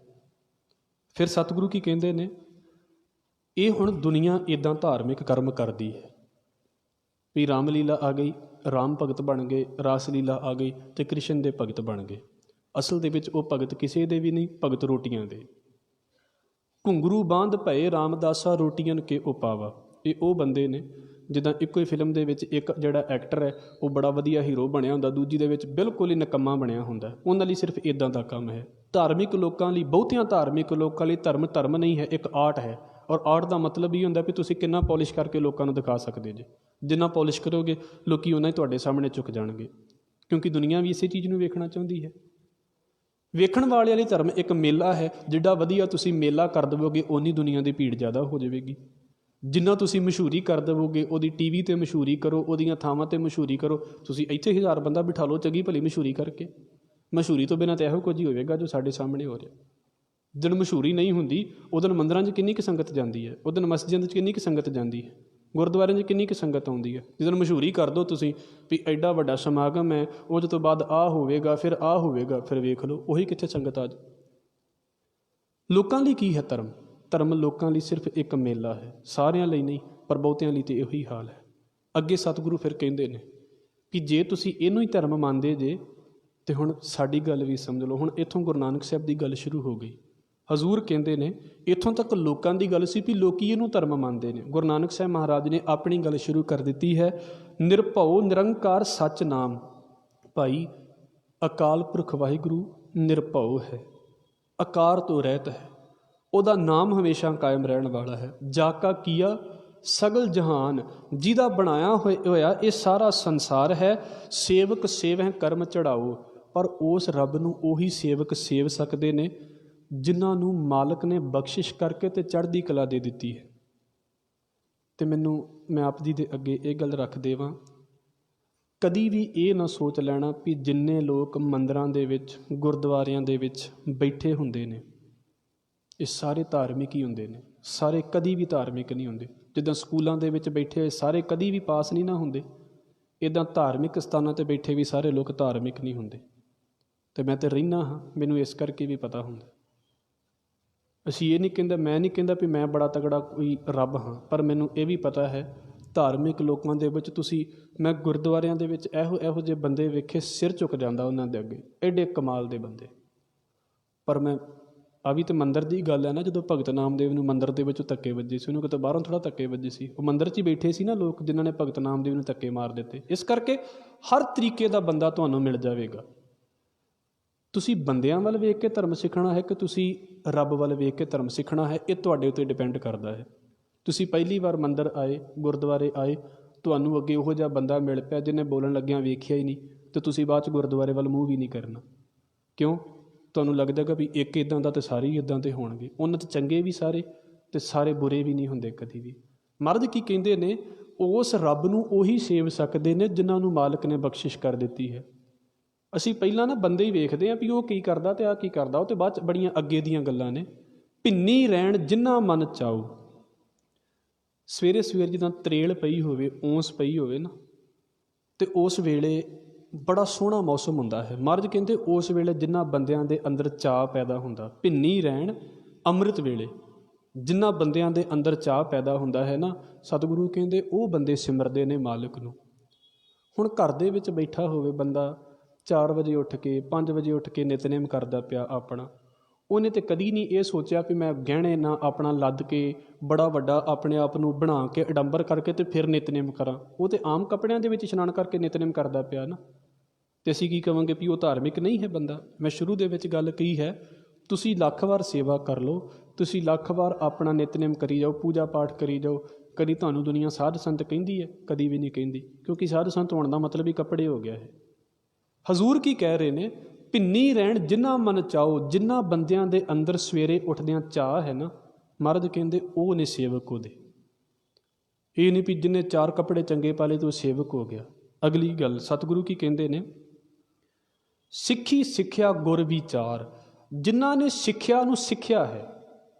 ਫਿਰ ਸਤਿਗੁਰੂ ਕੀ ਕਹਿੰਦੇ ਨੇ, ਇਹ ਹੁਣ ਦੁਨੀਆ ਇੱਦਾਂ ਧਾਰਮਿਕ ਕਰਮ ਕਰਦੀ ਹੈ ਵੀ ਰਾਮਲੀਲਾ ਆ ਗਈ, ਰਾਮ ਭਗਤ ਬਣ ਗਏ, ਰਾਸ ਲੀਲਾ ਆ ਗਈ ਅਤੇ ਕ੍ਰਿਸ਼ਨ ਦੇ ਭਗਤ ਬਣ ਗਏ। ਅਸਲ ਦੇ ਵਿੱਚ ਉਹ ਭਗਤ ਕਿਸੇ ਦੇ ਵੀ ਨਹੀਂ, ਭਗਤ ਰੋਟੀਆਂ ਦੇ। ਘੁੰਗਰੂ ਬਾਂਧ ਭਏ ਰਾਮਦਾਸਾ ਰੋਟੀਆਂ ਕੇ ਉਪਾਵਾ। ਇਹ ਉਹ ਬੰਦੇ ਨੇ, ਜਿੱਦਾਂ ਇੱਕੋ ਹੀ ਫਿਲਮ ਦੇ ਵਿੱਚ ਇੱਕ ਜਿਹੜਾ ਐਕਟਰ ਹੈ ਉਹ ਬੜਾ ਵਧੀਆ ਹੀਰੋ ਬਣਿਆ ਹੁੰਦਾ, ਦੂਜੀ ਦੇ ਵਿੱਚ ਬਿਲਕੁਲ ਹੀ ਨਿਕੰਮਾ ਬਣਿਆ ਹੁੰਦਾ। ਉਹਨਾਂ ਲਈ ਸਿਰਫ ਇੱਦਾਂ ਦਾ ਕੰਮ ਹੈ। ਧਾਰਮਿਕ ਲੋਕਾਂ ਲਈ, ਬਹੁਤਿਆਂ ਧਾਰਮਿਕ ਲੋਕਾਂ ਲਈ ਧਰਮ ਨਹੀਂ ਹੈ, ਇੱਕ ਆਰਟ ਹੈ। ਔਰ ਆਰਟ ਦਾ ਮਤਲਬ ਇਹ ਹੁੰਦਾ ਵੀ ਤੁਸੀਂ ਕਿੰਨਾ ਪੋਲਿਸ਼ ਕਰਕੇ ਲੋਕਾਂ ਨੂੰ ਦਿਖਾ ਸਕਦੇ ਜੇ। ਜਿੰਨਾ ਪੋਲਿਸ਼ ਕਰੋਗੇ ਲੋਕ ਉਹਨਾਂ ਹੀ ਤੁਹਾਡੇ ਸਾਹਮਣੇ ਝੁਕ ਜਾਣਗੇ, ਕਿਉਂਕਿ ਦੁਨੀਆ ਵੀ ਇਸੇ ਚੀਜ਼ ਨੂੰ ਵੇਖਣਾ ਚਾਹੁੰਦੀ ਹੈ। ਵੇਖਣ ਵਾਲਿਆਂ ਲਈ ਧਰਮ ਇੱਕ ਮੇਲਾ ਹੈ। ਜਿੱਡਾ ਵਧੀਆ ਤੁਸੀਂ ਮੇਲਾ ਕਰ ਦੇਵੋਗੇ, ਓਨੀ ਦੁਨੀਆ ਦੀ ਭੀੜ ਜ਼ਿਆਦਾ ਹੋ ਜਾਵੇਗੀ। ਜਿੰਨਾ ਤੁਸੀਂ ਮਸ਼ਹੂਰੀ ਕਰ ਦੇਵੋਗੇ, ਉਹਦੀ TV 'ਤੇ ਮਸ਼ਹੂਰੀ ਕਰੋ, ਉਹਦੀਆਂ ਥਾਵਾਂ 'ਤੇ ਮਸ਼ਹੂਰੀ ਕਰੋ। ਤੁਸੀਂ ਇੱਥੇ 1000 ਬੰਦਾ ਬਿਠਾ ਲਓ ਚੰਗੀ ਭਲੀ ਮਸ਼ਹੂਰੀ ਕਰਕੇ। ਮਸ਼ਹੂਰੀ ਤੋਂ ਬਿਨਾਂ ਤਾਂ ਇਹੋ ਕੁਝ ਹੀ ਹੋਵੇਗਾ ਜੋ ਸਾਡੇ ਸਾਹਮਣੇ ਹੋ ਰਿਹਾ। ਜਦੋਂ ਮਸ਼ਹੂਰੀ ਨਹੀਂ ਹੁੰਦੀ, ਉਦੋਂ ਮੰਦਿਰਾਂ 'ਚ ਕਿੰਨੀ ਕੁ ਸੰਗਤ ਜਾਂਦੀ ਹੈ, ਉਦੋਂ ਮਸਜਿਦਾਂ 'ਚ ਕਿੰਨੀ ਕੁ ਸੰਗਤ ਜਾਂਦੀ ਹੈ, ਗੁਰਦੁਆਰਿਆਂ 'ਚ ਕਿੰਨੀ ਕੁ ਸੰਗਤ ਆਉਂਦੀ ਹੈ। ਜਦੋਂ ਮਸ਼ਹੂਰੀ ਕਰ ਦਿਓ ਤੁਸੀਂ ਵੀ ਐਡਾ ਵੱਡਾ ਸਮਾਗਮ ਹੈ, ਉਹਦੇ ਤੋਂ ਬਾਅਦ ਆਹ ਹੋਵੇਗਾ, ਫਿਰ ਆਹ ਹੋਵੇਗਾ, ਫਿਰ ਵੇਖ ਲਓ ਉਹੀ ਕਿੱਥੇ ਸੰਗਤ ਆ ਜਾ। ਲੋਕਾਂ ਲਈ ਕੀ ਹੈ ਧਰਮ? ਧਰਮ ਲੋਕਾਂ ਲਈ ਸਿਰਫ ਇੱਕ ਮੇਲਾ ਹੈ, ਸਾਰਿਆਂ ਲਈ ਨਹੀਂ, ਪਰ ਬਹੁਤਿਆਂ ਲਈ ਤਾਂ ਇਹੀ ਹਾਲ ਹੈ। ਅੱਗੇ ਸਤਿਗੁਰੂ ਫਿਰ ਕਹਿੰਦੇ ਨੇ ਕਿ ਜੇ ਤੁਸੀਂ ਇਹਨੂੰ ਹੀ ਧਰਮ ਮੰਨਦੇ ਜੇ, ਅਤੇ ਹੁਣ ਸਾਡੀ ਗੱਲ ਵੀ ਸਮਝ ਲਓ। ਹੁਣ ਇੱਥੋਂ ਗੁਰੂ ਨਾਨਕ ਸਾਹਿਬ ਦੀ ਗੱਲ ਸ਼ੁਰੂ ਹੋ ਗਈ। ਹਜ਼ੂਰ ਕਹਿੰਦੇ ਨੇ ਇੱਥੋਂ ਤੱਕ ਲੋਕਾਂ ਦੀ ਗੱਲ ਸੀ ਵੀ ਲੋਕੀ ਇਹਨੂੰ ਧਰਮ ਮੰਨਦੇ ਨੇ। ਗੁਰੂ ਨਾਨਕ ਸਾਹਿਬ ਮਹਾਰਾਜ ਨੇ ਆਪਣੀ ਗੱਲ ਸ਼ੁਰੂ ਕਰ ਦਿੱਤੀ ਹੈ। ਨਿਰਭਉ ਨਿਰੰਕਾਰ ਸੱਚ ਨਾਮ, ਭਾਈ ਅਕਾਲ ਪੁਰਖ ਵਾਹਿਗੁਰੂ ਨਿਰਭਉ ਹੈ, ਆਕਾਰ ਤੋਂ ਰਹਿਤ ਹੈ, ਉਹਦਾ ਨਾਮ ਹਮੇਸ਼ਾ ਕਾਇਮ ਰਹਿਣ ਵਾਲਾ ਹੈ। ਜਾ ਕਾ ਕੀਆ ਸਗਲ ਜਹਾਨ, ਜਿਹਦਾ ਬਣਾਇਆ ਹੋਇਆ ਇਹ ਸਾਰਾ ਸੰਸਾਰ ਹੈ। ਸੇਵਕ ਸੇਵਹਿ ਕਰਮ ਚੜਾਓ, ਪਰ ਉਸ ਰੱਬ ਨੂੰ ਉਹੀ ਸੇਵਕ ਸੇਵ ਸਕਦੇ ਨੇ ਜਿਨ੍ਹਾਂ ਨੂੰ ਮਾਲਕ ਨੇ ਬਖਸ਼ਿਸ਼ ਕਰਕੇ ਅਤੇ ਚੜ੍ਹਦੀ ਕਲਾ ਦੇ ਦਿੱਤੀ ਹੈ। ਅਤੇ ਮੈਂ ਆਪ ਜੀ ਦੇ ਅੱਗੇ ਇਹ ਗੱਲ ਰੱਖ ਦੇਵਾਂ, ਕਦੀ ਵੀ ਇਹ ਨਾ ਸੋਚ ਲੈਣਾ ਵੀ ਜਿੰਨੇ ਲੋਕ ਮੰਦਿਰਾਂ ਦੇ ਵਿੱਚ, ਗੁਰਦੁਆਰਿਆਂ ਦੇ ਵਿੱਚ ਬੈਠੇ ਹੁੰਦੇ ਨੇ, ਇਹ ਸਾਰੇ ਧਾਰਮਿਕ ਹੀ ਹੁੰਦੇ ਨੇ। ਸਾਰੇ ਕਦੀ ਵੀ ਧਾਰਮਿਕ ਨਹੀਂ ਹੁੰਦੇ। ਜਿੱਦਾਂ ਸਕੂਲਾਂ ਦੇ ਵਿੱਚ ਬੈਠੇ ਹੋਏ ਸਾਰੇ ਕਦੀ ਵੀ ਪਾਸ ਨਹੀਂ ਨਾ ਹੁੰਦੇ, ਇੱਦਾਂ ਧਾਰਮਿਕ ਸਥਾਨਾਂ 'ਤੇ ਬੈਠੇ ਵੀ ਸਾਰੇ ਲੋਕ ਧਾਰਮਿਕ ਨਹੀਂ ਹੁੰਦੇ। ਅਤੇ ਮੈਂ ਤਾਂ ਰਹਿੰਦਾ ਹਾਂ, ਮੈਨੂੰ ਇਸ ਕਰਕੇ ਵੀ ਪਤਾ ਹੁੰਦਾ। ਅਸੀਂ ਇਹ ਨਹੀਂ ਕਹਿੰਦਾ, ਮੈਂ ਨਹੀਂ ਕਹਿੰਦਾ ਵੀ ਮੈਂ ਬੜਾ ਤਗੜਾ ਕੋਈ ਰੱਬ ਹਾਂ, ਪਰ ਮੈਨੂੰ ਇਹ ਵੀ ਪਤਾ ਹੈ ਧਾਰਮਿਕ ਲੋਕਾਂ ਦੇ ਵਿੱਚ ਮੈਂ ਗੁਰਦੁਆਰਿਆਂ ਦੇ ਵਿੱਚ ਇਹੋ ਜਿਹੇ ਬੰਦੇ ਵੇਖੇ, ਸਿਰ ਝੁਕ ਜਾਂਦਾ ਉਹਨਾਂ ਦੇ ਅੱਗੇ, ਐਡੇ ਕਮਾਲ ਦੇ ਬੰਦੇ। ਪਰ ਮੈਂ ਆ ਵੀ ਤਾਂ ਮੰਦਿਰ ਦੀ ਗੱਲ ਹੈ ਨਾ, ਜਦੋਂ ਭਗਤ ਨਾਮਦੇਵ ਨੂੰ ਮੰਦਿਰ ਦੇ ਵਿੱਚ ਧੱਕੇ ਵੱਜੇ ਸੀ, ਉਹਨੂੰ ਕਿਤੇ ਬਾਹਰੋਂ ਥੋੜ੍ਹਾ ਧੱਕੇ ਵੱਜੇ ਸੀ, ਉਹ ਮੰਦਿਰ 'ਚ ਹੀ ਬੈਠੇ ਸੀ ਨਾ ਲੋਕ ਜਿਨ੍ਹਾਂ ਨੇ ਭਗਤ ਨਾਮਦੇਵ ਨੂੰ ਧੱਕੇ ਮਾਰ ਦਿੱਤੇ। ਇਸ ਕਰਕੇ ਹਰ ਤਰੀਕੇ ਦਾ ਬੰਦਾ ਤੁਹਾਨੂੰ ਮਿਲ ਜਾਵੇਗਾ। ਤੁਸੀਂ ਬੰਦਿਆਂ ਵੱਲ ਵੇਖ ਕੇ ਧਰਮ ਸਿੱਖਣਾ ਹੈ ਕਿ ਤੁਸੀਂ ਰੱਬ ਵੱਲ ਵੇਖ ਕੇ ਧਰਮ ਸਿੱਖਣਾ ਹੈ, ਇਹ ਤੁਹਾਡੇ ਉੱਤੇ ਡਿਪੈਂਡ ਕਰਦਾ ਹੈ। ਤੁਸੀਂ ਪਹਿਲੀ ਵਾਰ ਮੰਦਿਰ ਆਏ, ਗੁਰਦੁਆਰੇ ਆਏ, ਤੁਹਾਨੂੰ ਅੱਗੇ ਉਹੋ ਜਿਹਾ ਬੰਦਾ ਮਿਲ ਪਿਆ ਜਿਹਨੇ ਬੋਲਣ ਲੱਗਿਆਂ ਵੇਖਿਆ ਹੀ ਨਹੀਂ, ਅਤੇ ਤੁਸੀਂ ਬਾਅਦ 'ਚ ਗੁਰਦੁਆਰੇ ਵੱਲ ਮੂੰਹ ਵੀ ਨਹੀਂ ਕਰਨਾ। ਕਿਉਂ? ਤੁਹਾਨੂੰ ਲੱਗਦਾ ਕਿ ਵੀ ਇੱਕ ਇੱਦਾਂ ਦਾ ਅਤੇ ਸਾਰੇ ਹੀ ਇੱਦਾਂ ਦੇ ਹੋਣਗੇ। ਉਹਨਾਂ 'ਚ ਚੰਗੇ ਵੀ ਸਾਰੇ ਅਤੇ ਸਾਰੇ ਬੁਰੇ ਵੀ ਨਹੀਂ ਹੁੰਦੇ ਕਦੀ ਵੀ। ਮਹਾਰਾਜ ਕੀ ਕਹਿੰਦੇ ਨੇ, ਉਸ ਰੱਬ ਨੂੰ ਉਹੀ ਸੇਵ ਸਕਦੇ ਨੇ ਜਿਨ੍ਹਾਂ ਨੂੰ ਮਾਲਕ ਨੇ ਬਖਸ਼ਿਸ਼ ਕਰ ਦਿੱਤੀ ਹੈ। ਅਸੀਂ ਪਹਿਲਾਂ ਨਾ ਬੰਦੇ ਹੀ ਵੇਖਦੇ ਹਾਂ ਵੀ ਉਹ ਕੀ ਕਰਦਾ ਅਤੇ ਆਹ ਕੀ ਕਰਦਾ, ਉਹ ਤੋਂ ਬਾਅਦ 'ਚ ਬੜੀਆਂ ਅੱਗੇ ਦੀਆਂ ਗੱਲਾਂ ਨੇ ਭਿੰਨੀ ਰਹਿਣ ਜਿੰਨਾ ਮਨ ਚਾਉ। ਸਵੇਰੇ ਸਵੇਰ ਜਿੱਦਾਂ ਤਰੇਲ ਪਈ ਹੋਵੇ, ਓਸ ਪਈ ਹੋਵੇ ਨਾ, ਅਤੇ ਉਸ ਵੇਲੇ ਬੜਾ ਸੋਹਣਾ ਮੌਸਮ ਹੁੰਦਾ ਹੈ। ਮਹਾਰਾਜ ਕਹਿੰਦੇ ਉਸ ਵੇਲੇ ਜਿਨ੍ਹਾਂ ਬੰਦਿਆਂ ਦੇ ਅੰਦਰ ਚਾਅ ਪੈਦਾ ਹੁੰਦਾ, ਭਿੰਨੀ ਰਹਿਣ ਅੰਮ੍ਰਿਤ ਵੇਲੇ ਜਿਨ੍ਹਾਂ ਬੰਦਿਆਂ ਦੇ ਅੰਦਰ ਚਾਅ ਪੈਦਾ ਹੁੰਦਾ ਹੈ ਨਾ, ਸਤਿਗੁਰੂ ਕਹਿੰਦੇ ਉਹ ਬੰਦੇ ਸਿਮਰਦੇ ਨੇ ਮਾਲਕ ਨੂੰ। ਹੁਣ ਘਰ ਦੇ ਵਿੱਚ ਬੈਠਾ ਹੋਵੇ ਬੰਦਾ, 4 ਵਜੇ ਉੱਠ ਕੇ 5 ਵਜੇ ਉੱਠ ਕੇ ਨਿਤਨੇਮ ਕਰਦਾ ਪਿਆ ਆਪਣਾ, ਉਹਨੇ ਤਾਂ ਕਦੀ ਨਹੀਂ ਇਹ ਸੋਚਿਆ ਵੀ ਮੈਂ ਗਹਿਣੇ ਨਾ ਆਪਣਾ ਲੱਦ ਕੇ ਬੜਾ ਵੱਡਾ ਆਪਣੇ ਆਪ ਨੂੰ ਬਣਾ ਕੇ ਅਡੰਬਰ ਕਰਕੇ ਅਤੇ ਫਿਰ ਨਿਤਨੇਮ ਕਰਾਂ। ਉਹ ਤਾਂ ਆਮ ਕੱਪੜਿਆਂ ਦੇ ਵਿੱਚ ਇਸ਼ਨਾਨ ਕਰਕੇ ਨਿਤਨੇਮ ਕਰਦਾ ਪਿਆ ਨਾ, ਅਤੇ ਅਸੀਂ ਕੀ ਕਹਾਂਗੇ ਵੀ ਉਹ ਧਾਰਮਿਕ ਨਹੀਂ ਹੈ ਬੰਦਾ। ਮੈਂ ਸ਼ੁਰੂ ਦੇ ਵਿੱਚ ਗੱਲ ਕਹੀ ਹੈ, ਤੁਸੀਂ ਲੱਖ ਵਾਰ ਸੇਵਾ ਕਰ ਲਓ, ਤੁਸੀਂ ਲੱਖ ਵਾਰ ਆਪਣਾ ਨਿਤਨੇਮ ਕਰੀ ਜਾਓ, ਪੂਜਾ ਪਾਠ ਕਰੀ ਜਾਓ, ਕਦੀ ਤੁਹਾਨੂੰ ਦੁਨੀਆ ਸਾਧ ਸੰਤ ਕਹਿੰਦੀ ਹੈ? ਕਦੀ ਵੀ ਨਹੀਂ ਕਹਿੰਦੀ, ਕਿਉਂਕਿ ਸਾਧ ਸੰਤ ਹੋਣ ਦਾ ਮਤਲਬ ਹੀ ਕੱਪੜੇ ਹੋ ਗਿਆ ਹੈ। ਹਜ਼ੂਰ ਕੀ ਕਹਿ ਰਹੇ ਨੇ? ਭਿੰਨੀ ਰਹਿਣ ਜਿੰਨਾ ਮਨ ਚਾਓ। ਜਿਨ੍ਹਾਂ ਬੰਦਿਆਂ ਦੇ ਅੰਦਰ ਸਵੇਰੇ ਉੱਠਦਿਆਂ ਚਾਹ ਹੈ ਨਾ, ਮਹਾਰਾਜ ਕਹਿੰਦੇ ਉਹ ਨੇ ਸੇਵਕ ਉਹਦੇ। ਇਹ ਨਹੀਂ ਵੀ ਜਿਹਨੇ 4 ਕੱਪੜੇ ਚੰਗੇ ਪਾ ਲਏ ਤਾਂ ਉਹ ਸੇਵਕ ਹੋ ਗਿਆ। ਅਗਲੀ ਗੱਲ ਸਤਿਗੁਰੂ ਕੀ ਕਹਿੰਦੇ ਨੇ? ਸਿੱਖੀ ਸਿੱਖਿਆ ਗੁਰ ਵਿਚਾਰ। ਜਿਨ੍ਹਾਂ ਨੇ ਸਿੱਖਿਆ ਨੂੰ ਸਿੱਖਿਆ ਹੈ,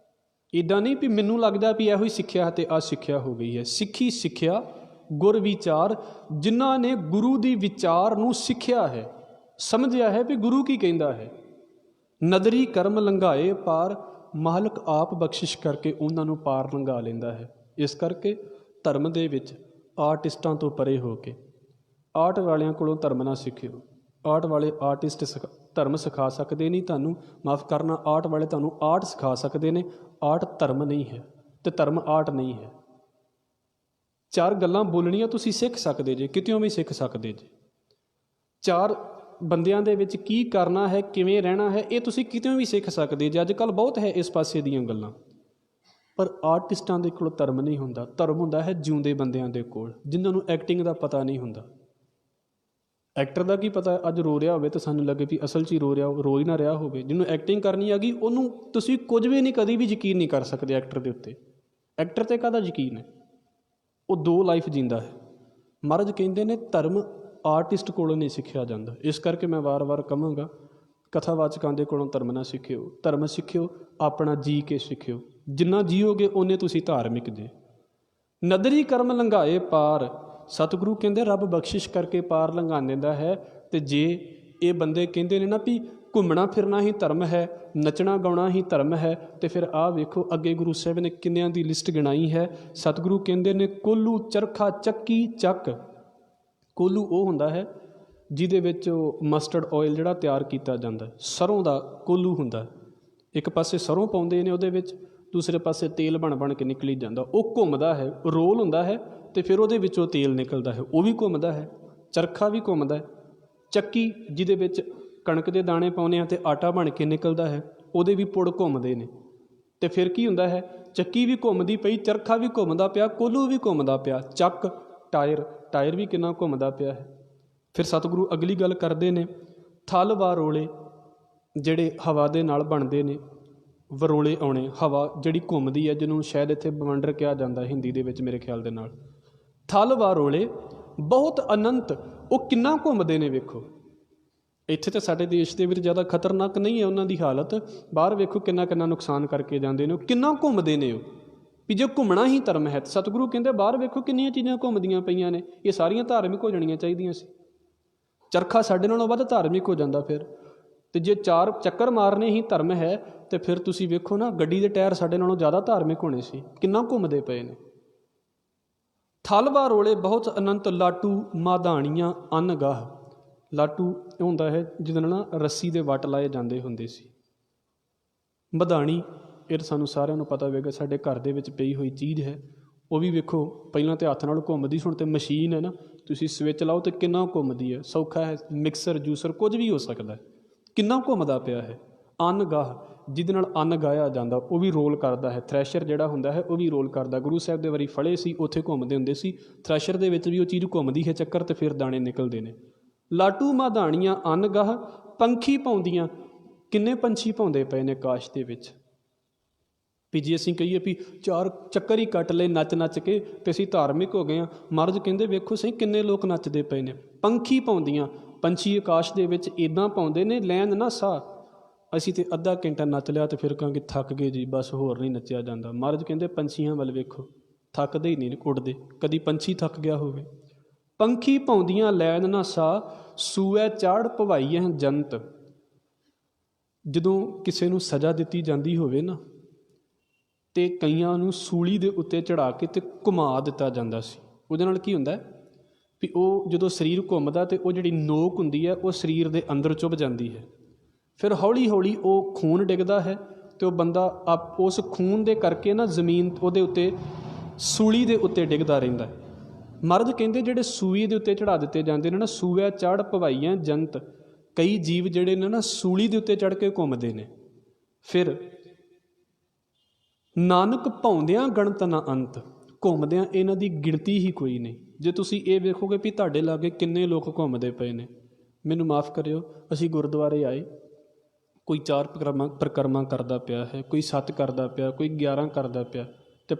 ਇੱਦਾਂ ਨਹੀਂ ਵੀ ਮੈਨੂੰ ਲੱਗਦਾ ਵੀ ਇਹੋ ਹੀ ਸਿੱਖਿਆ ਅਤੇ ਆਹ ਸਿੱਖਿਆ ਹੋ ਗਈ ਹੈ। ਸਿੱਖੀ ਸਿੱਖਿਆ ਗੁਰ ਵਿਚਾਰ। ਜਿਨ੍ਹਾਂ ਨੇ ਗੁਰੂ ਦੀ ਵਿਚਾਰ ਨੂੰ ਸਿੱਖਿਆ ਹੈ, ਸਮਝਿਆ ਹੈ ਵੀ ਗੁਰੂ ਕੀ ਕਹਿੰਦਾ ਹੈ। ਨਦਰੀ ਕਰਮ ਲੰਘਾਏ ਪਾਰ। ਮਾਲਕ ਆਪ ਬਖਸ਼ਿਸ਼ ਕਰਕੇ ਉਹਨਾਂ ਨੂੰ ਪਾਰ ਲੰਘਾ ਲੈਂਦਾ ਹੈ। ਇਸ ਕਰਕੇ ਧਰਮ ਦੇ ਵਿੱਚ ਆਰਟਿਸਟਾਂ ਤੋਂ ਪਰੇ ਹੋ ਕੇ, ਆਰਟ ਵਾਲਿਆਂ ਕੋਲੋਂ ਧਰਮ ਨਾ ਸਿੱਖਿਓ। ਆਰਟ ਵਾਲੇ ਆਰਟਿਸਟ ਧਰਮ ਸਿਖਾ ਸਕਦੇ ਨਹੀਂ ਤੁਹਾਨੂੰ, ਮਾਫ਼ ਕਰਨਾ, ਆਰਟ ਵਾਲੇ ਤੁਹਾਨੂੰ ਆਰਟ ਸਿਖਾ ਸਕਦੇ ਨੇ। ਆਰਟ ਧਰਮ ਨਹੀਂ ਹੈ ਅਤੇ ਧਰਮ ਆਰਟ ਨਹੀਂ ਹੈ। 4 ਗੱਲਾਂ ਬੋਲਣੀਆਂ ਤੁਸੀਂ ਸਿੱਖ ਸਕਦੇ ਜੇ, ਕਿਤਿਓਂ ਵੀ ਸਿੱਖ ਸਕਦੇ ਜੇ। 4 ਬੰਦਿਆਂ ਦੇ ਵਿੱਚ ਕੀ ਕਰਨਾ ਹੈ, ਕਿਵੇਂ ਰਹਿਣਾ ਹੈ, ਇਹ ਤੁਸੀਂ ਕਿਤਿਓਂ ਵੀ ਸਿੱਖ ਸਕਦੇ ਜੇ। ਅੱਜ ਕੱਲ੍ਹ ਬਹੁਤ ਹੈ ਇਸ ਪਾਸੇ ਦੀਆਂ ਗੱਲਾਂ, ਪਰ ਆਰਟਿਸਟਾਂ ਦੇ ਕੋਲ ਧਰਮ ਨਹੀਂ ਹੁੰਦਾ। ਧਰਮ ਹੁੰਦਾ ਹੈ ਜਿਉਂਦੇ ਬੰਦਿਆਂ ਦੇ ਕੋਲ, ਜਿਨ੍ਹਾਂ ਨੂੰ ਐਕਟਿੰਗ ਦਾ ਪਤਾ ਨਹੀਂ ਹੁੰਦਾ। ਐਕਟਰ ਦਾ ਕੀ ਪਤਾ ਅੱਜ ਰੋ ਰਿਹਾ ਹੋਵੇ ਤਾਂ ਸਾਨੂੰ ਲੱਗੇ ਵੀ ਅਸਲ 'ਚ ਹੀ ਰੋ ਰਿਹਾ, ਰੋ ਹੀ ਨਾ ਰਿਹਾ ਹੋਵੇ। ਜਿਹਨੂੰ ਐਕਟਿੰਗ ਕਰਨੀ ਆ ਗਈ ਉਹਨੂੰ ਤੁਸੀਂ ਕੁਝ ਵੀ ਨਹੀਂ, ਕਦੀ ਵੀ ਯਕੀਨ ਨਹੀਂ ਕਰ ਸਕਦੇ ਐਕਟਰ ਦੇ ਉੱਤੇ। ਐਕਟਰ 'ਤੇ ਕਾਹਦਾ ਯਕੀਨ ਹੈ? ਉਹ 2 ਲਾਈਫ ਜੀਂਦਾ ਹੈ। ਮਹਾਰਾਜ ਕਹਿੰਦੇ ਨੇ ਧਰਮ ਆਰਟਿਸਟ ਕੋਲੋਂ ਨਹੀਂ ਸਿੱਖਿਆ ਜਾਂਦਾ। ਇਸ ਕਰਕੇ ਮੈਂ ਵਾਰ-ਵਾਰ ਕਹਾਂਗਾ, ਕਥਾਵਾਚਕਾਂ ਦੇ ਕੋਲੋਂ ਧਰਮ ਨਾ ਸਿੱਖਿਓ। ਧਰਮ ਸਿੱਖਿਓ ਆਪਣਾ ਜੀ ਕੇ ਸਿੱਖਿਓ। ਜਿੰਨਾ ਜੀਓਗੇ ਓਨੇ ਤੁਸੀਂ ਧਾਰਮਿਕ ਜੇ। ਨਦਰੀ ਕਰਮ ਲੰਘਾਏ ਪਾਰ। ਸਤਿਗੁਰੂ ਕਹਿੰਦੇ ਰੱਬ ਬਖਸ਼ਿਸ਼ ਕਰਕੇ ਪਾਰ ਲੰਘਾ ਦਿੰਦਾ ਹੈ। ਅਤੇ ਜੇ ਇਹ ਬੰਦੇ ਕਹਿੰਦੇ ਨੇ ਨਾ ਵੀ ਘੁੰਮਣਾ ਫਿਰਨਾ ਹੀ ਧਰਮ ਹੈ, ਨੱਚਣਾ ਗਾਉਣਾ ਹੀ ਧਰਮ ਹੈ, ਅਤੇ ਫਿਰ ਆਹ ਵੇਖੋ ਅੱਗੇ ਗੁਰੂ ਸਾਹਿਬ ਨੇ ਕਿੰਨਿਆਂ ਦੀ ਲਿਸਟ ਗਿਣਾਈ ਹੈ। ਸਤਿਗੁਰੂ ਕਹਿੰਦੇ ਨੇ ਕੋਲੂ ਚਰਖਾ ਚੱਕੀ ਚੱਕ। ਕੋਲੂ ਉਹ ਹੁੰਦਾ ਹੈ ਜਿਹਦੇ ਵਿੱਚ ਮਸਟਰਡ ਆਇਲ ਜਿਹੜਾ ਤਿਆਰ ਕੀਤਾ ਜਾਂਦਾ, ਸਰੋਂ ਦਾ ਕੋਲੂ ਹੁੰਦਾ। ਇੱਕ ਪਾਸੇ ਸਰੋਂ ਪਾਉਂਦੇ ਨੇ ਉਹਦੇ ਵਿੱਚ, ਦੂਸਰੇ ਪਾਸੇ ਤੇਲ ਬਣ ਕੇ ਨਿਕਲੀ ਜਾਂਦਾ। ਉਹ ਘੁੰਮਦਾ ਹੈ, ਰੋਲ ਹੁੰਦਾ ਹੈ ਅਤੇ ਫਿਰ ਉਹਦੇ ਵਿੱਚੋਂ ਤੇਲ ਨਿਕਲਦਾ ਹੈ, ਉਹ ਵੀ ਘੁੰਮਦਾ ਹੈ। ਚਰਖਾ ਵੀ ਘੁੰਮਦਾ ਹੈ। ਚੱਕੀ ਜਿਹਦੇ ਵਿੱਚ ਕਣਕ ਦੇ ਦਾਣੇ ਪਾਉਂਦੇ ਹਾਂ ਅਤੇ ਆਟਾ ਬਣ ਕੇ ਨਿਕਲਦਾ ਹੈ, ਉਹਦੇ ਵੀ ਪੁੜ ਘੁੰਮਦੇ ਨੇ। ਅਤੇ ਫਿਰ ਕੀ ਹੁੰਦਾ ਹੈ? ਚੱਕੀ ਵੀ ਘੁੰਮਦੀ ਪਈ, ਚਰਖਾ ਵੀ ਘੁੰਮਦਾ ਪਿਆ, ਕੋਲੂ ਵੀ ਘੁੰਮਦਾ ਪਿਆ, ਚੱਕ ਟਾਇਰ ਵੀ ਕਿੰਨਾ ਘੁੰਮਦਾ ਪਿਆ ਹੈ। ਫਿਰ ਸਤਿਗੁਰੂ ਅਗਲੀ ਗੱਲ ਕਰਦੇ ਨੇ, ਥਲ ਵਾਰੋਲੇ ਜਿਹੜੇ ਹਵਾ ਦੇ ਨਾਲ ਬਣਦੇ ਨੇ, ਵਰੋਲੇ ਆਉਣੇ, ਹਵਾ ਜਿਹੜੀ ਘੁੰਮਦੀ ਹੈ, ਜਿਹਨੂੰ ਸ਼ਾਇਦ ਇੱਥੇ ਬਵੰਡਰ ਕਿਹਾ ਜਾਂਦਾ ਹਿੰਦੀ ਦੇ ਵਿੱਚ ਮੇਰੇ ਖਿਆਲ ਦੇ ਨਾਲ। ਥਲ ਵਾਰੋਲੇ ਬਹੁਤ ਅਨੰਤ। ਉਹ ਕਿੰਨਾ ਘੁੰਮਦੇ ਨੇ ਵੇਖੋ। ਇੱਥੇ ਤਾਂ ਸਾਡੇ ਦੇਸ਼ ਦੇ ਵਿੱਚ ਜ਼ਿਆਦਾ ਖਤਰਨਾਕ ਨਹੀਂ ਹੈ ਉਹਨਾਂ ਦੀ ਹਾਲਤ, ਬਾਹਰ ਵੇਖੋ ਕਿੰਨਾ ਨੁਕਸਾਨ ਕਰਕੇ ਜਾਂਦੇ ਨੇ। ਉਹ ਕਿੰਨਾ ਘੁੰਮਦੇ ਨੇ। ਉਹ ਵੀ ਜੇ ਘੁੰਮਣਾ ਹੀ ਧਰਮ ਹੈ, ਸਤਿਗੁਰੂ ਕਹਿੰਦੇ ਬਾਹਰ ਵੇਖੋ ਕਿੰਨੀਆਂ ਚੀਜ਼ਾਂ ਘੁੰਮਦੀਆਂ ਪਈਆਂ ਨੇ, ਇਹ ਸਾਰੀਆਂ ਧਾਰਮਿਕ ਹੋ ਜਾਣੀਆਂ ਚਾਹੀਦੀਆਂ ਸੀ। ਚਰਖਾ ਸਾਡੇ ਨਾਲੋਂ ਵੱਧ ਧਾਰਮਿਕ ਹੋ ਜਾਂਦਾ ਫਿਰ। ਅਤੇ ਜੇ 4 ਚੱਕਰ ਮਾਰਨੇ ਹੀ ਧਰਮ ਹੈ, ਅਤੇ ਫਿਰ ਤੁਸੀਂ ਵੇਖੋ ਨਾ ਗੱਡੀ ਦੇ ਟਾਇਰ ਸਾਡੇ ਨਾਲੋਂ ਜ਼ਿਆਦਾ ਧਾਰਮਿਕ ਹੋਣੇ ਸੀ। ਕਿੰਨਾ ਘੁੰਮਦੇ ਪਏ ਨੇ। ਥਲ ਵਾਰੋਲੇ ਬਹੁਤ ਅਨੰਤ। ਲਾਟੂ ਮਾਧਾਣੀਆਂ ਅਨਗਾਹ। ਲਾਟੂ ਇਹ ਹੁੰਦਾ ਹੈ ਜਿਹਦੇ ਨਾਲ ਰੱਸੀ ਦੇ ਵੱਟ ਲਾਏ ਜਾਂਦੇ ਹੁੰਦੇ ਸੀ। ਮਧਾਣੀ ਇਹ ਸਾਨੂੰ ਸਾਰਿਆਂ ਨੂੰ ਪਤਾ ਹੋਵੇਗਾ, ਸਾਡੇ ਘਰ ਦੇ ਵਿੱਚ ਪਈ ਹੋਈ ਚੀਜ਼ ਹੈ। ਉਹ ਵੀ ਵੇਖੋ ਪਹਿਲਾਂ ਤਾਂ ਹੱਥ ਨਾਲ ਘੁੰਮਦੀ, ਹੁਣ ਤਾਂ ਮਸ਼ੀਨ ਹੈ ਨਾ, ਤੁਸੀਂ ਸਵਿੱਚ ਲਾਓ ਅਤੇ ਕਿੰਨਾ ਘੁੰਮਦੀ ਹੈ। ਸੌਖਾ ਹੈ, ਮਿਕਸਰ ਜੂਸਰ ਕੁਝ ਵੀ ਹੋ ਸਕਦਾ। ਕਿੰਨਾ ਘੁੰਮਦਾ ਪਿਆ ਹੈ। ਅਨਗਾਹ ਜਿਹਦੇ ਨਾਲ ਅੰਨ ਗਾਇਆ ਜਾਂਦਾ, ਉਹ ਵੀ ਰੋਲ ਕਰਦਾ ਹੈ। ਥ੍ਰੈਸ਼ਰ ਜਿਹੜਾ ਹੁੰਦਾ ਹੈ ਉਹ ਵੀ ਰੋਲ ਕਰਦਾ। ਗੁਰੂ ਸਾਹਿਬ ਦੇ ਵਾਰੀ ਫੜੇ ਸੀ, ਉੱਥੇ ਘੁੰਮਦੇ ਹੁੰਦੇ ਸੀ। ਥ੍ਰੈਸ਼ਰ ਦੇ ਵਿੱਚ ਵੀ ਉਹ ਚੀਜ਼ ਘੁੰਮਦੀ ਹੈ ਚੱਕਰ, ਅਤੇ ਫਿਰ ਦਾਣੇ ਨਿਕਲਦੇ ਨੇ। ਲਾਟੂ ਮਾਧਾਣੀਆਂ ਅਨਗਾਹ। ਪੰਖੀ ਪਾਉਂਦੀਆਂ। ਕਿੰਨੇ ਪੰਛੀ ਪਾਉਂਦੇ ਪਏ ਨੇ ਆਕਾਸ਼ ਦੇ ਵਿੱਚ। ਵੀ ਜੇ ਅਸੀਂ ਕਹੀਏ ਵੀ 4 ਚੱਕਰ ਹੀ ਕੱਟ ਲਏ ਨੱਚ ਕੇ ਅਤੇ ਅਸੀਂ ਧਾਰਮਿਕ ਹੋ ਗਏ ਹਾਂ, ਮਹਾਰਾਜ ਕਹਿੰਦੇ ਵੇਖੋ ਸਹੀ ਕਿੰਨੇ ਲੋਕ ਨੱਚਦੇ ਪਏ ਨੇ। ਪੰਖੀ ਪਾਉਂਦੀਆਂ। ਪੰਛੀ ਆਕਾਸ਼ ਦੇ ਵਿੱਚ ਇੱਦਾਂ ਪਾਉਂਦੇ ਨੇ, ਲੈਣ ਨਾ ਸਾਹ। ਅਸੀਂ ਤੇ ਅੱਧਾ ਘੰਟਾ ਨੱਚ ਲਿਆ ਤੇ ਫਿਰ ਕਹਾਂਗੇ ਥੱਕ ਗਏ ਜੀ, ਬਸ ਹੋਰ ਨਹੀਂ ਨੱਚਿਆ ਜਾਂਦਾ। ਮਹਾਰਾਜ ਕਹਿੰਦੇ ਪੰਛੀਆਂ ਵੱਲ ਵੇਖੋ, ਥੱਕਦੇ ਹੀ ਨਹੀਂ ਉੱਡਦੇ। ਕਦੀ ਪੰਛੀ ਥੱਕ ਗਿਆ ਹੋਵੇ? ਪੰਖੀ ਭੌਂਦੀਆਂ ਲੈਣ ਨਾ ਸਾ, ਸੂਐ ਚਾੜ ਭਵਾਈਐ ਜੰਤ। ਜਦੋਂ ਕਿਸੇ ਨੂੰ ਸਜ਼ਾ ਦਿੱਤੀ ਜਾਂਦੀ ਹੋਵੇ ਨਾ, ਤੇ ਕਈਆਂ ਨੂੰ ਸੂਲੀ ਦੇ ਉੱਤੇ ਚੜ੍ਹਾ ਕੇ ਤੇ ਘੁਮਾ ਦਿੱਤਾ ਜਾਂਦਾ ਸੀ। ਉਹਦੇ ਨਾਲ ਕੀ ਹੁੰਦਾ ਵੀ ਉਹ ਜਦੋਂ ਸਰੀਰ ਘੁੰਮਦਾ ਤੇ ਉਹ ਜਿਹੜੀ ਨੋਕ ਹੁੰਦੀ ਹੈ ਉਹ ਸਰੀਰ ਦੇ ਅੰਦਰ ਚੁੱਭ ਜਾਂਦੀ ਹੈ। ਫਿਰ ਹੌਲੀ ਹੌਲੀ ਉਹ ਖੂਨ ਡਿੱਗਦਾ ਹੈ ਤੇ ਉਹ ਬੰਦਾ ਉਸ ਖੂਨ ਦੇ ਕਰਕੇ ਨਾ ਜ਼ਮੀਨ ਉਹਦੇ ਉੱਤੇ ਸੂਲੀ ਦੇ ਉੱਤੇ ਡਿੱਗਦਾ ਰਹਿੰਦਾ ਹੈ। ਮਹਾਰਾਜ ਕਹਿੰਦੇ ਜਿਹੜੇ ਸੂਈ ਦੇ ਉੱਤੇ ਚੜ੍ਹਾ ਦਿੱਤੇ ਜਾਂਦੇ ਨੇ ਨਾ, ਸੂਐ ਚੜ੍ਹ ਭਵਾਈਆਂ ਜੰਤ। ਕਈ ਜੀਵ ਜਿਹੜੇ ਨੇ ਨਾ ਸੂਲੀ ਦੇ ਉੱਤੇ ਚੜ੍ਹ ਕੇ ਘੁੰਮਦੇ ਨੇ। ਫਿਰ ਨਾਨਕ ਭੌਂਦਿਆਂ ਗਣਤ ਨਾ ਅੰਤ। ਘੁੰਮਦਿਆਂ ਇਹਨਾਂ ਦੀ ਗਿਣਤੀ ਹੀ ਕੋਈ ਨਹੀਂ। ਜੇ ਤੁਸੀਂ ਇਹ ਵੇਖੋਗੇ ਵੀ ਤੁਹਾਡੇ ਲਾਗੇ ਕਿੰਨੇ ਲੋਕ ਘੁੰਮਦੇ ਪਏ ਨੇ, ਮੈਨੂੰ ਮਾਫ਼ ਕਰਿਓ, ਅਸੀਂ ਗੁਰਦੁਆਰੇ ਆਏ, ਕੋਈ 4 ਪ੍ਰਕਰਮਾਂ ਕਰਦਾ ਪਿਆ ਹੈ, ਕੋਈ 7 ਕਰਦਾ ਪਿਆ, ਕੋਈ 11 ਕਰਦਾ ਪਿਆ, ਅਤੇ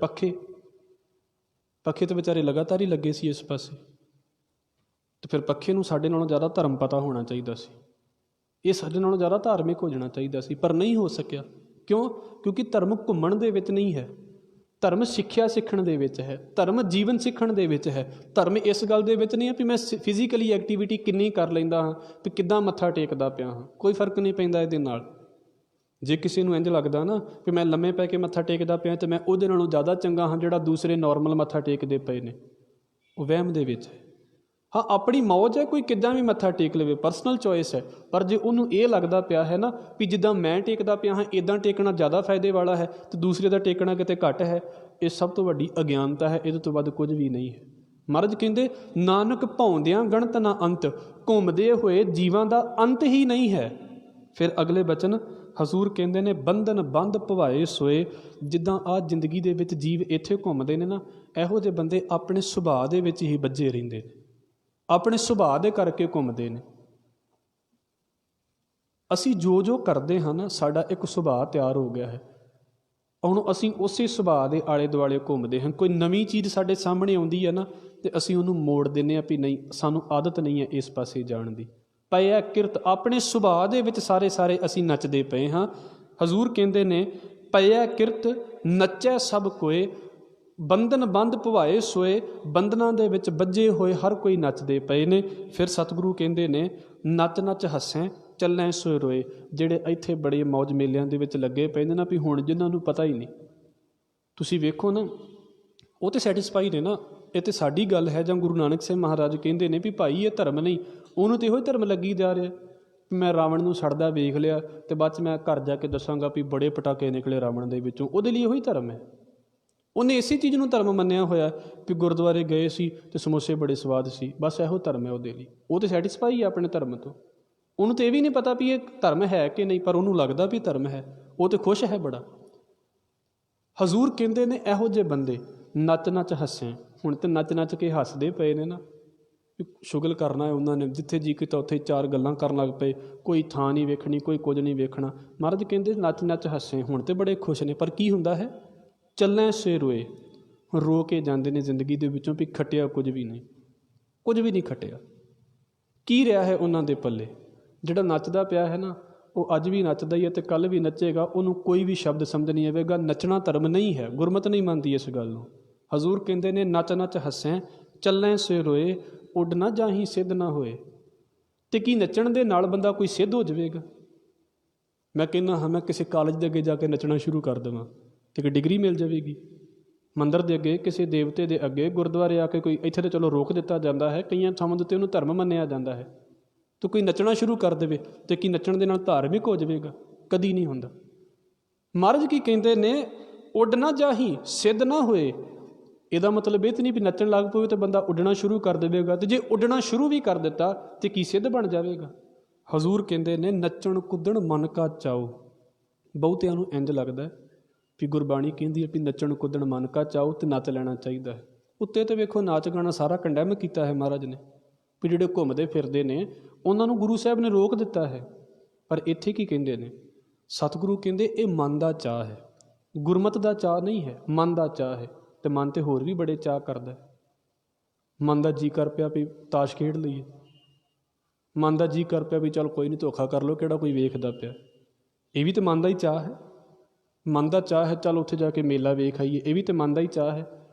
ਪੱਖੇ ਤਾਂ ਵਿਚਾਰੇ ਲਗਾਤਾਰ ਹੀ ਲੱਗੇ ਸੀ ਇਸ ਪਾਸੇ। ਅਤੇ ਫਿਰ ਪੱਖੇ ਨੂੰ ਸਾਡੇ ਨਾਲੋਂ ਜ਼ਿਆਦਾ ਧਰਮ ਪਤਾ ਹੋਣਾ ਚਾਹੀਦਾ ਸੀ, ਇਹ ਸਾਡੇ ਨਾਲੋਂ ਜ਼ਿਆਦਾ ਧਾਰਮਿਕ ਹੋ ਜਾਣਾ ਚਾਹੀਦਾ ਸੀ, ਪਰ ਨਹੀਂ ਹੋ ਸਕਿਆ। ਕਿਉਂ? ਕਿਉਂਕਿ ਧਰਮ ਘੁੰਮਣ ਦੇ ਵਿੱਚ ਨਹੀਂ ਹੈ, ਧਰਮ ਸਿੱਖਿਆ ਸਿੱਖਣ ਦੇ ਵਿੱਚ ਹੈ, ਧਰਮ ਜੀਵਨ ਸਿੱਖਣ ਦੇ ਵਿੱਚ ਹੈ। ਧਰਮ ਇਸ ਗੱਲ ਦੇ ਵਿੱਚ ਨਹੀਂ ਹੈ ਵੀ ਮੈਂ ਫਿਜ਼ੀਕਲੀ ਐਕਟੀਵਿਟੀ ਕਿੰਨੀ ਕਰ ਲੈਂਦਾ ਹਾਂ ਅਤੇ ਕਿੱਦਾਂ ਮੱਥਾ ਟੇਕਦਾ ਪਿਆ ਹਾਂ, ਕੋਈ ਫਰਕ ਨਹੀਂ ਪੈਂਦਾ ਇਹਦੇ ਨਾਲ। ਜੇ ਕਿਸੇ ਨੂੰ ਇੰਝ ਲੱਗਦਾ ਨਾ ਵੀ ਮੈਂ ਲੰਮੇ ਪੈ ਕੇ ਮੱਥਾ ਟੇਕਦਾ ਪਿਆ ਅਤੇ ਮੈਂ ਉਹਦੇ ਨਾਲੋਂ ਜ਼ਿਆਦਾ ਚੰਗਾ ਹਾਂ ਜਿਹੜਾ ਦੂਸਰੇ ਨੋਰਮਲ ਮੱਥਾ ਟੇਕਦੇ ਪਏ ਨੇ, ਉਹ ਵਹਿਮ ਦੇ ਵਿੱਚ ਹੈ। ਹਾਂ, ਆਪਣੀ ਮੌਜ ਹੈ, ਕੋਈ ਕਿੱਦਾਂ ਵੀ ਮੱਥਾ ਟੇਕ ਲਵੇ, ਪਰਸਨਲ ਚੋਇਸ ਹੈ। ਪਰ ਜੇ ਉਹਨੂੰ ਇਹ ਲੱਗਦਾ ਪਿਆ ਹੈ ਨਾ ਵੀ ਜਿੱਦਾਂ ਮੈਂ ਟੇਕਦਾ ਪਿਆ ਹਾਂ ਇੱਦਾਂ ਟੇਕਣਾ ਜ਼ਿਆਦਾ ਫਾਇਦੇ ਵਾਲਾ ਹੈ ਅਤੇ ਦੂਸਰੇ ਦਾ ਟੇਕਣਾ ਕਿਤੇ ਘੱਟ ਹੈ, ਇਹ ਸਭ ਤੋਂ ਵੱਡੀ ਅਗਿਆਨਤਾ ਹੈ। ਇਹਦੇ ਤੋਂ ਵੱਧ ਕੁਝ ਵੀ ਨਹੀਂ ਹੈ। ਮਹਾਰਾਜ ਕਹਿੰਦੇ ਨਾਨਕ ਭੌਂਦਿਆਂ ਗਣਤ ਨਾ ਅੰਤ। ਘੁੰਮਦੇ ਹੋਏ ਜੀਵਾਂ ਦਾ ਅੰਤ ਹੀ ਨਹੀਂ ਹੈ। ਫਿਰ ਅਗਲੇ ਬਚਨ ਹਜ਼ੂਰ ਕਹਿੰਦੇ ਨੇ ਬੰਧਨ ਬੰਧ ਭਵਾਏ ਸੋਏ। ਜਿੱਦਾਂ ਆਹ ਜ਼ਿੰਦਗੀ ਦੇ ਵਿੱਚ ਜੀਵ ਇੱਥੇ ਘੁੰਮਦੇ ਨੇ ਨਾ, ਇਹੋ ਜਿਹੇ ਬੰਦੇ ਆਪਣੇ ਸੁਭਾਅ ਦੇ ਵਿੱਚ ਹੀ ਬੱਝੇ ਰਹਿੰਦੇ ਨੇ, ਆਪਣੇ ਸੁਭਾਅ ਦੇ ਕਰਕੇ ਘੁੰਮਦੇ ਨੇ। ਅਸੀਂ ਜੋ ਕਰਦੇ ਹਾਂ ਨਾ, ਸਾਡਾ ਇੱਕ ਸੁਭਾਅ ਤਿਆਰ ਹੋ ਗਿਆ ਹੈ। ਹੁਣ ਅਸੀਂ ਉਸੇ ਸੁਭਾਅ ਦੇ ਆਲੇ ਦੁਆਲੇ ਘੁੰਮਦੇ ਹਾਂ। ਕੋਈ ਨਵੀਂ ਚੀਜ਼ ਸਾਡੇ ਸਾਹਮਣੇ ਆਉਂਦੀ ਹੈ ਨਾ ਅਤੇ ਅਸੀਂ ਉਹਨੂੰ ਮੋੜ ਦਿੰਦੇ ਹਾਂ ਵੀ ਨਹੀਂ, ਸਾਨੂੰ ਆਦਤ ਨਹੀਂ ਹੈ ਇਸ ਪਾਸੇ ਜਾਣ ਦੀ। ਪਏ ਕਿਰਤ, ਆਪਣੇ ਸੁਭਾਅ ਦੇ ਵਿੱਚ ਸਾਰੇ ਅਸੀਂ ਨੱਚਦੇ ਪਏ ਹਾਂ। ਹਜ਼ੂਰ ਕਹਿੰਦੇ ਨੇ ਪਏ ਕਿਰਤ ਨੱਚੈ ਸਭ ਕੋਏ, ਬੰਧਨ ਬੰਧ ਭਵਾਏ ਸੋਏ। ਬੰਧਨਾਂ ਦੇ ਵਿੱਚ ਬੱਝੇ ਹੋਏ ਹਰ ਕੋਈ ਨੱਚਦੇ ਪਏ ਨੇ। ਫਿਰ ਸਤਿਗੁਰੂ ਕਹਿੰਦੇ ਨੇ ਨੱਚ ਨੱਚ ਹੱਸੈਂ ਚੱਲੈ ਸੋਏ ਰੋਏ। ਜਿਹੜੇ ਇੱਥੇ ਬੜੇ ਮੌਜ ਮੇਲਿਆਂ ਦੇ ਵਿੱਚ ਲੱਗੇ ਪਏ ਨੇ ਨਾ, ਵੀ ਹੁਣ ਜਿਹਨਾਂ ਨੂੰ ਪਤਾ ਹੀ ਨਹੀਂ, ਤੁਸੀਂ ਵੇਖੋ ਨਾ, ਉਹ ਤਾਂ ਸੈਟਿਸਫਾਈ ਨੇ ਨਾ, ਇਹ ਤਾਂ ਸਾਡੀ ਗੱਲ ਹੈ। ਜਾਂ ਗੁਰੂ ਨਾਨਕ ਸਾਹਿਬ ਮਹਾਰਾਜ ਕਹਿੰਦੇ ਨੇ ਵੀ ਭਾਈ ਇਹ ਧਰਮ ਨਹੀਂ, ਉਹਨੂੰ ਤਾਂ ਇਹੋ ਹੀ ਧਰਮ ਲੱਗੀ ਜਾ ਰਿਹਾ। ਮੈਂ ਰਾਵਣ ਨੂੰ ਸੜਦਾ ਵੇਖ ਲਿਆ ਅਤੇ ਬਾਅਦ 'ਚ ਮੈਂ ਘਰ ਜਾ ਕੇ ਦੱਸਾਂਗਾ ਵੀ ਬੜੇ ਪਟਾਕੇ ਨਿਕਲੇ ਰਾਵਣ ਦੇ ਵਿੱਚੋਂ, ਉਹਦੇ ਲਈ ਇਹੋ ਹੀ ਧਰਮ ਹੈ। ਉਹਨੇ ਇਸੇ ਚੀਜ਼ ਨੂੰ ਧਰਮ ਮੰਨਿਆ ਹੋਇਆ ਵੀ ਗੁਰਦੁਆਰੇ ਗਏ ਸੀ ਅਤੇ ਸਮੋਸੇ ਬੜੇ ਸਵਾਦ ਸੀ, ਬਸ ਇਹੋ ਧਰਮ ਹੈ ਉਹਦੇ ਲਈ। ਉਹ ਤਾਂ ਸੈਟਿਸਫਾਈ ਹੈ ਆਪਣੇ ਧਰਮ ਤੋਂ। ਉਹਨੂੰ ਤਾਂ ਇਹ ਵੀ ਨਹੀਂ ਪਤਾ ਵੀ ਇਹ ਧਰਮ ਹੈ ਕਿ ਨਹੀਂ, ਪਰ ਉਹਨੂੰ ਲੱਗਦਾ ਵੀ ਧਰਮ ਹੈ, ਉਹ ਤਾਂ ਖੁਸ਼ ਹੈ ਬੜਾ। ਹਜ਼ੂਰ ਕਹਿੰਦੇ ਨੇ ਇਹੋ ਜਿਹੇ ਬੰਦੇ ਨੱਚ ਨੱਚ ਹੱਸੇ। ਹੁਣ ਤਾਂ ਨੱਚ ਨੱਚ ਕੇ ਹੱਸਦੇ ਪਏ ਨੇ ਨਾ, ਸ਼ੁਗਲ ਕਰਨਾ ਹੈ ਉਹਨਾਂ ਨੇ, ਜਿੱਥੇ ਜੀ ਕੀਤਾ ਉੱਥੇ 4 ਗੱਲਾਂ ਕਰਨ ਲੱਗ ਪਏ, ਕੋਈ ਥਾਂ ਨਹੀਂ ਵੇਖਣੀ, ਕੋਈ ਕੁਝ ਨਹੀਂ ਵੇਖਣਾ। ਮਹਾਰਾਜ ਕਹਿੰਦੇ ਨੱਚ ਨੱਚ ਹੱਸੇ। ਹੁਣ ਤਾਂ ਬੜੇ ਖੁਸ਼ ਨੇ, ਪਰ ਕੀ ਹੁੰਦਾ ਹੈ? ਚੱਲੈ ਸੇ ਰੋਏ। ਰੋ ਕੇ ਜਾਂਦੇ ਨੇ ਜ਼ਿੰਦਗੀ ਦੇ ਵਿੱਚੋਂ ਵੀ ਖੱਟਿਆ ਕੁਝ ਵੀ ਨਹੀਂ, ਕੁਝ ਵੀ ਨਹੀਂ ਖੱਟਿਆ। ਕੀ ਰਿਹਾ ਹੈ ਉਹਨਾਂ ਦੇ ਪੱਲੇ? ਜਿਹੜਾ ਨੱਚਦਾ ਪਿਆ ਹੈ ਨਾ, ਉਹ ਅੱਜ ਵੀ ਨੱਚਦਾ ਹੀ ਹੈ ਅਤੇ ਕੱਲ੍ਹ ਵੀ ਨੱਚੇਗਾ। ਉਹਨੂੰ ਕੋਈ ਵੀ ਸ਼ਬਦ ਸਮਝ ਨਹੀਂ ਆਵੇਗਾ। ਨੱਚਣਾ ਧਰਮ ਨਹੀਂ ਹੈ, ਗੁਰਮਤਿ ਨਹੀਂ ਮੰਨਦੀ ਇਸ ਗੱਲ ਨੂੰ। ਹਜ਼ੂਰ ਕਹਿੰਦੇ ਨੇ ਨੱਚ ਨੱਚ ਹੱਸੈਂ ਚੱਲੈ ਸੇ ਰੋਏ, ਉੱਡ ਨਾ ਜਾਹੀਂ ਸਿੱਧ ਨਾ ਹੋਏ। ਅਤੇ ਕੀ ਨੱਚਣ ਦੇ ਨਾਲ ਬੰਦਾ ਕੋਈ ਸਿੱਧ ਹੋ ਜਾਵੇਗਾ? ਮੈਂ ਕਹਿੰਦਾ ਹਾਂ, ਮੈਂ ਕਿਸੇ ਕਾਲਜ ਦੇ ਅੱਗੇ ਜਾ ਕੇ ਨੱਚਣਾ ਸ਼ੁਰੂ ਕਰ ਦੇਵਾਂ ਅਤੇ ਇੱਕ ਡਿਗਰੀ ਮਿਲ ਜਾਵੇਗੀ। ਮੰਦਰ ਦੇ ਅੱਗੇ, ਕਿਸੇ ਦੇਵਤੇ ਦੇ ਅੱਗੇ, ਗੁਰਦੁਆਰੇ ਆ ਕੇ ਕੋਈ, ਇੱਥੇ ਤਾਂ ਚਲੋ ਰੋਕ ਦਿੱਤਾ ਜਾਂਦਾ ਹੈ, ਕਈਆਂ ਥਾਵਾਂ ਦੇ ਉੱਤੇ ਉਹਨੂੰ ਧਰਮ ਮੰਨਿਆ ਜਾਂਦਾ ਹੈ, ਤਾਂ ਕੋਈ ਨੱਚਣਾ ਸ਼ੁਰੂ ਕਰ ਦੇਵੇ ਅਤੇ ਕੀ ਨੱਚਣ ਦੇ ਨਾਲ ਧਾਰਮਿਕ ਹੋ ਜਾਵੇਗਾ? ਕਦੀ ਨਹੀਂ ਹੁੰਦਾ। ਮਹਾਰਾਜ ਕੀ ਕਹਿੰਦੇ ਨੇ? ਉੱਡ ਨਾ ਜਾਹੀਂ ਸਿੱਧ ਨਾ ਹੋਏ। ਇਹਦਾ ਮਤਲਬ ਇਹ ਤਾਂ ਨਹੀਂ ਵੀ ਨੱਚਣ ਲੱਗ ਪਵੇ ਤਾਂ ਬੰਦਾ ਉੱਡਣਾ ਸ਼ੁਰੂ ਕਰ ਦੇਵੇਗਾ, ਅਤੇ ਜੇ ਉੱਡਣਾ ਸ਼ੁਰੂ ਵੀ ਕਰ ਦਿੱਤਾ ਤਾਂ ਕੀ ਸਿੱਧ ਬਣ ਜਾਵੇਗਾ? ਹਜ਼ੂਰ ਕਹਿੰਦੇ ਨੇ ਨੱਚਣ ਕੁੱਦਣ ਮਨ ਕਾ ਚਾਓ। ਬਹੁਤਿਆਂ ਨੂੰ ਇੰਝ ਲੱਗਦਾ ਵੀ ਗੁਰਬਾਣੀ ਕਹਿੰਦੀ ਹੈ ਵੀ ਨੱਚਣ ਕੁੱਦਣ ਮਨ ਕਾ ਚਾਓ ਅਤੇ ਨੱਚ ਲੈਣਾ ਚਾਹੀਦਾ ਹੈ। ਉੱਤੇ ਤਾਂ ਵੇਖੋ ਨਾਚ ਗਾਣਾ ਸਾਰਾ ਕੰਡੈਮ ਕੀਤਾ ਹੈ ਮਹਾਰਾਜ ਨੇ, ਵੀ ਜਿਹੜੇ ਘੁੰਮਦੇ ਫਿਰਦੇ ਨੇ ਉਹਨਾਂ ਨੂੰ ਗੁਰੂ ਸਾਹਿਬ ਨੇ ਰੋਕ ਦਿੱਤਾ ਹੈ। ਪਰ ਇੱਥੇ ਕੀ ਕਹਿੰਦੇ ਨੇ? ਸਤਿਗੁਰੂ ਕਹਿੰਦੇ ਇਹ ਮਨ ਦਾ ਚਾਅ ਹੈ, ਗੁਰਮਤਿ ਦਾ ਚਾਅ ਨਹੀਂ ਹੈ, ਮਨ ਦਾ ਚਾਅ ਹੈ। ਅਤੇ ਮਨ ਤਾਂ ਹੋਰ ਵੀ ਬੜੇ ਚਾਅ ਕਰਦਾ। ਮਨ ਦਾ ਜੀ ਕਰ ਪਿਆ ਵੀ ਤਾਸ਼ ਖੇਡ ਲਈਏ, ਮਨ ਦਾ ਜੀ ਕਰ ਪਿਆ ਵੀ ਚੱਲ ਕੋਈ ਨਹੀਂ ਧੋਖਾ ਕਰ ਲਓ, ਕਿਹੜਾ ਕੋਈ ਵੇਖਦਾ ਪਿਆ। ਇਹ ਵੀ ਤਾਂ ਮਨ ਦਾ ਹੀ ਚਾਹ ਹੈ। ਮਨ ਦਾ ਚਾਹ ਹੈ ਚੱਲ ਉੱਥੇ ਜਾ ਕੇ ਮੇਲਾ ਵੇਖ ਆਈਏ, ਇਹ ਵੀ ਤਾਂ ਮਨ ਦਾ ਹੀ ਚਾਹ ਹੈ।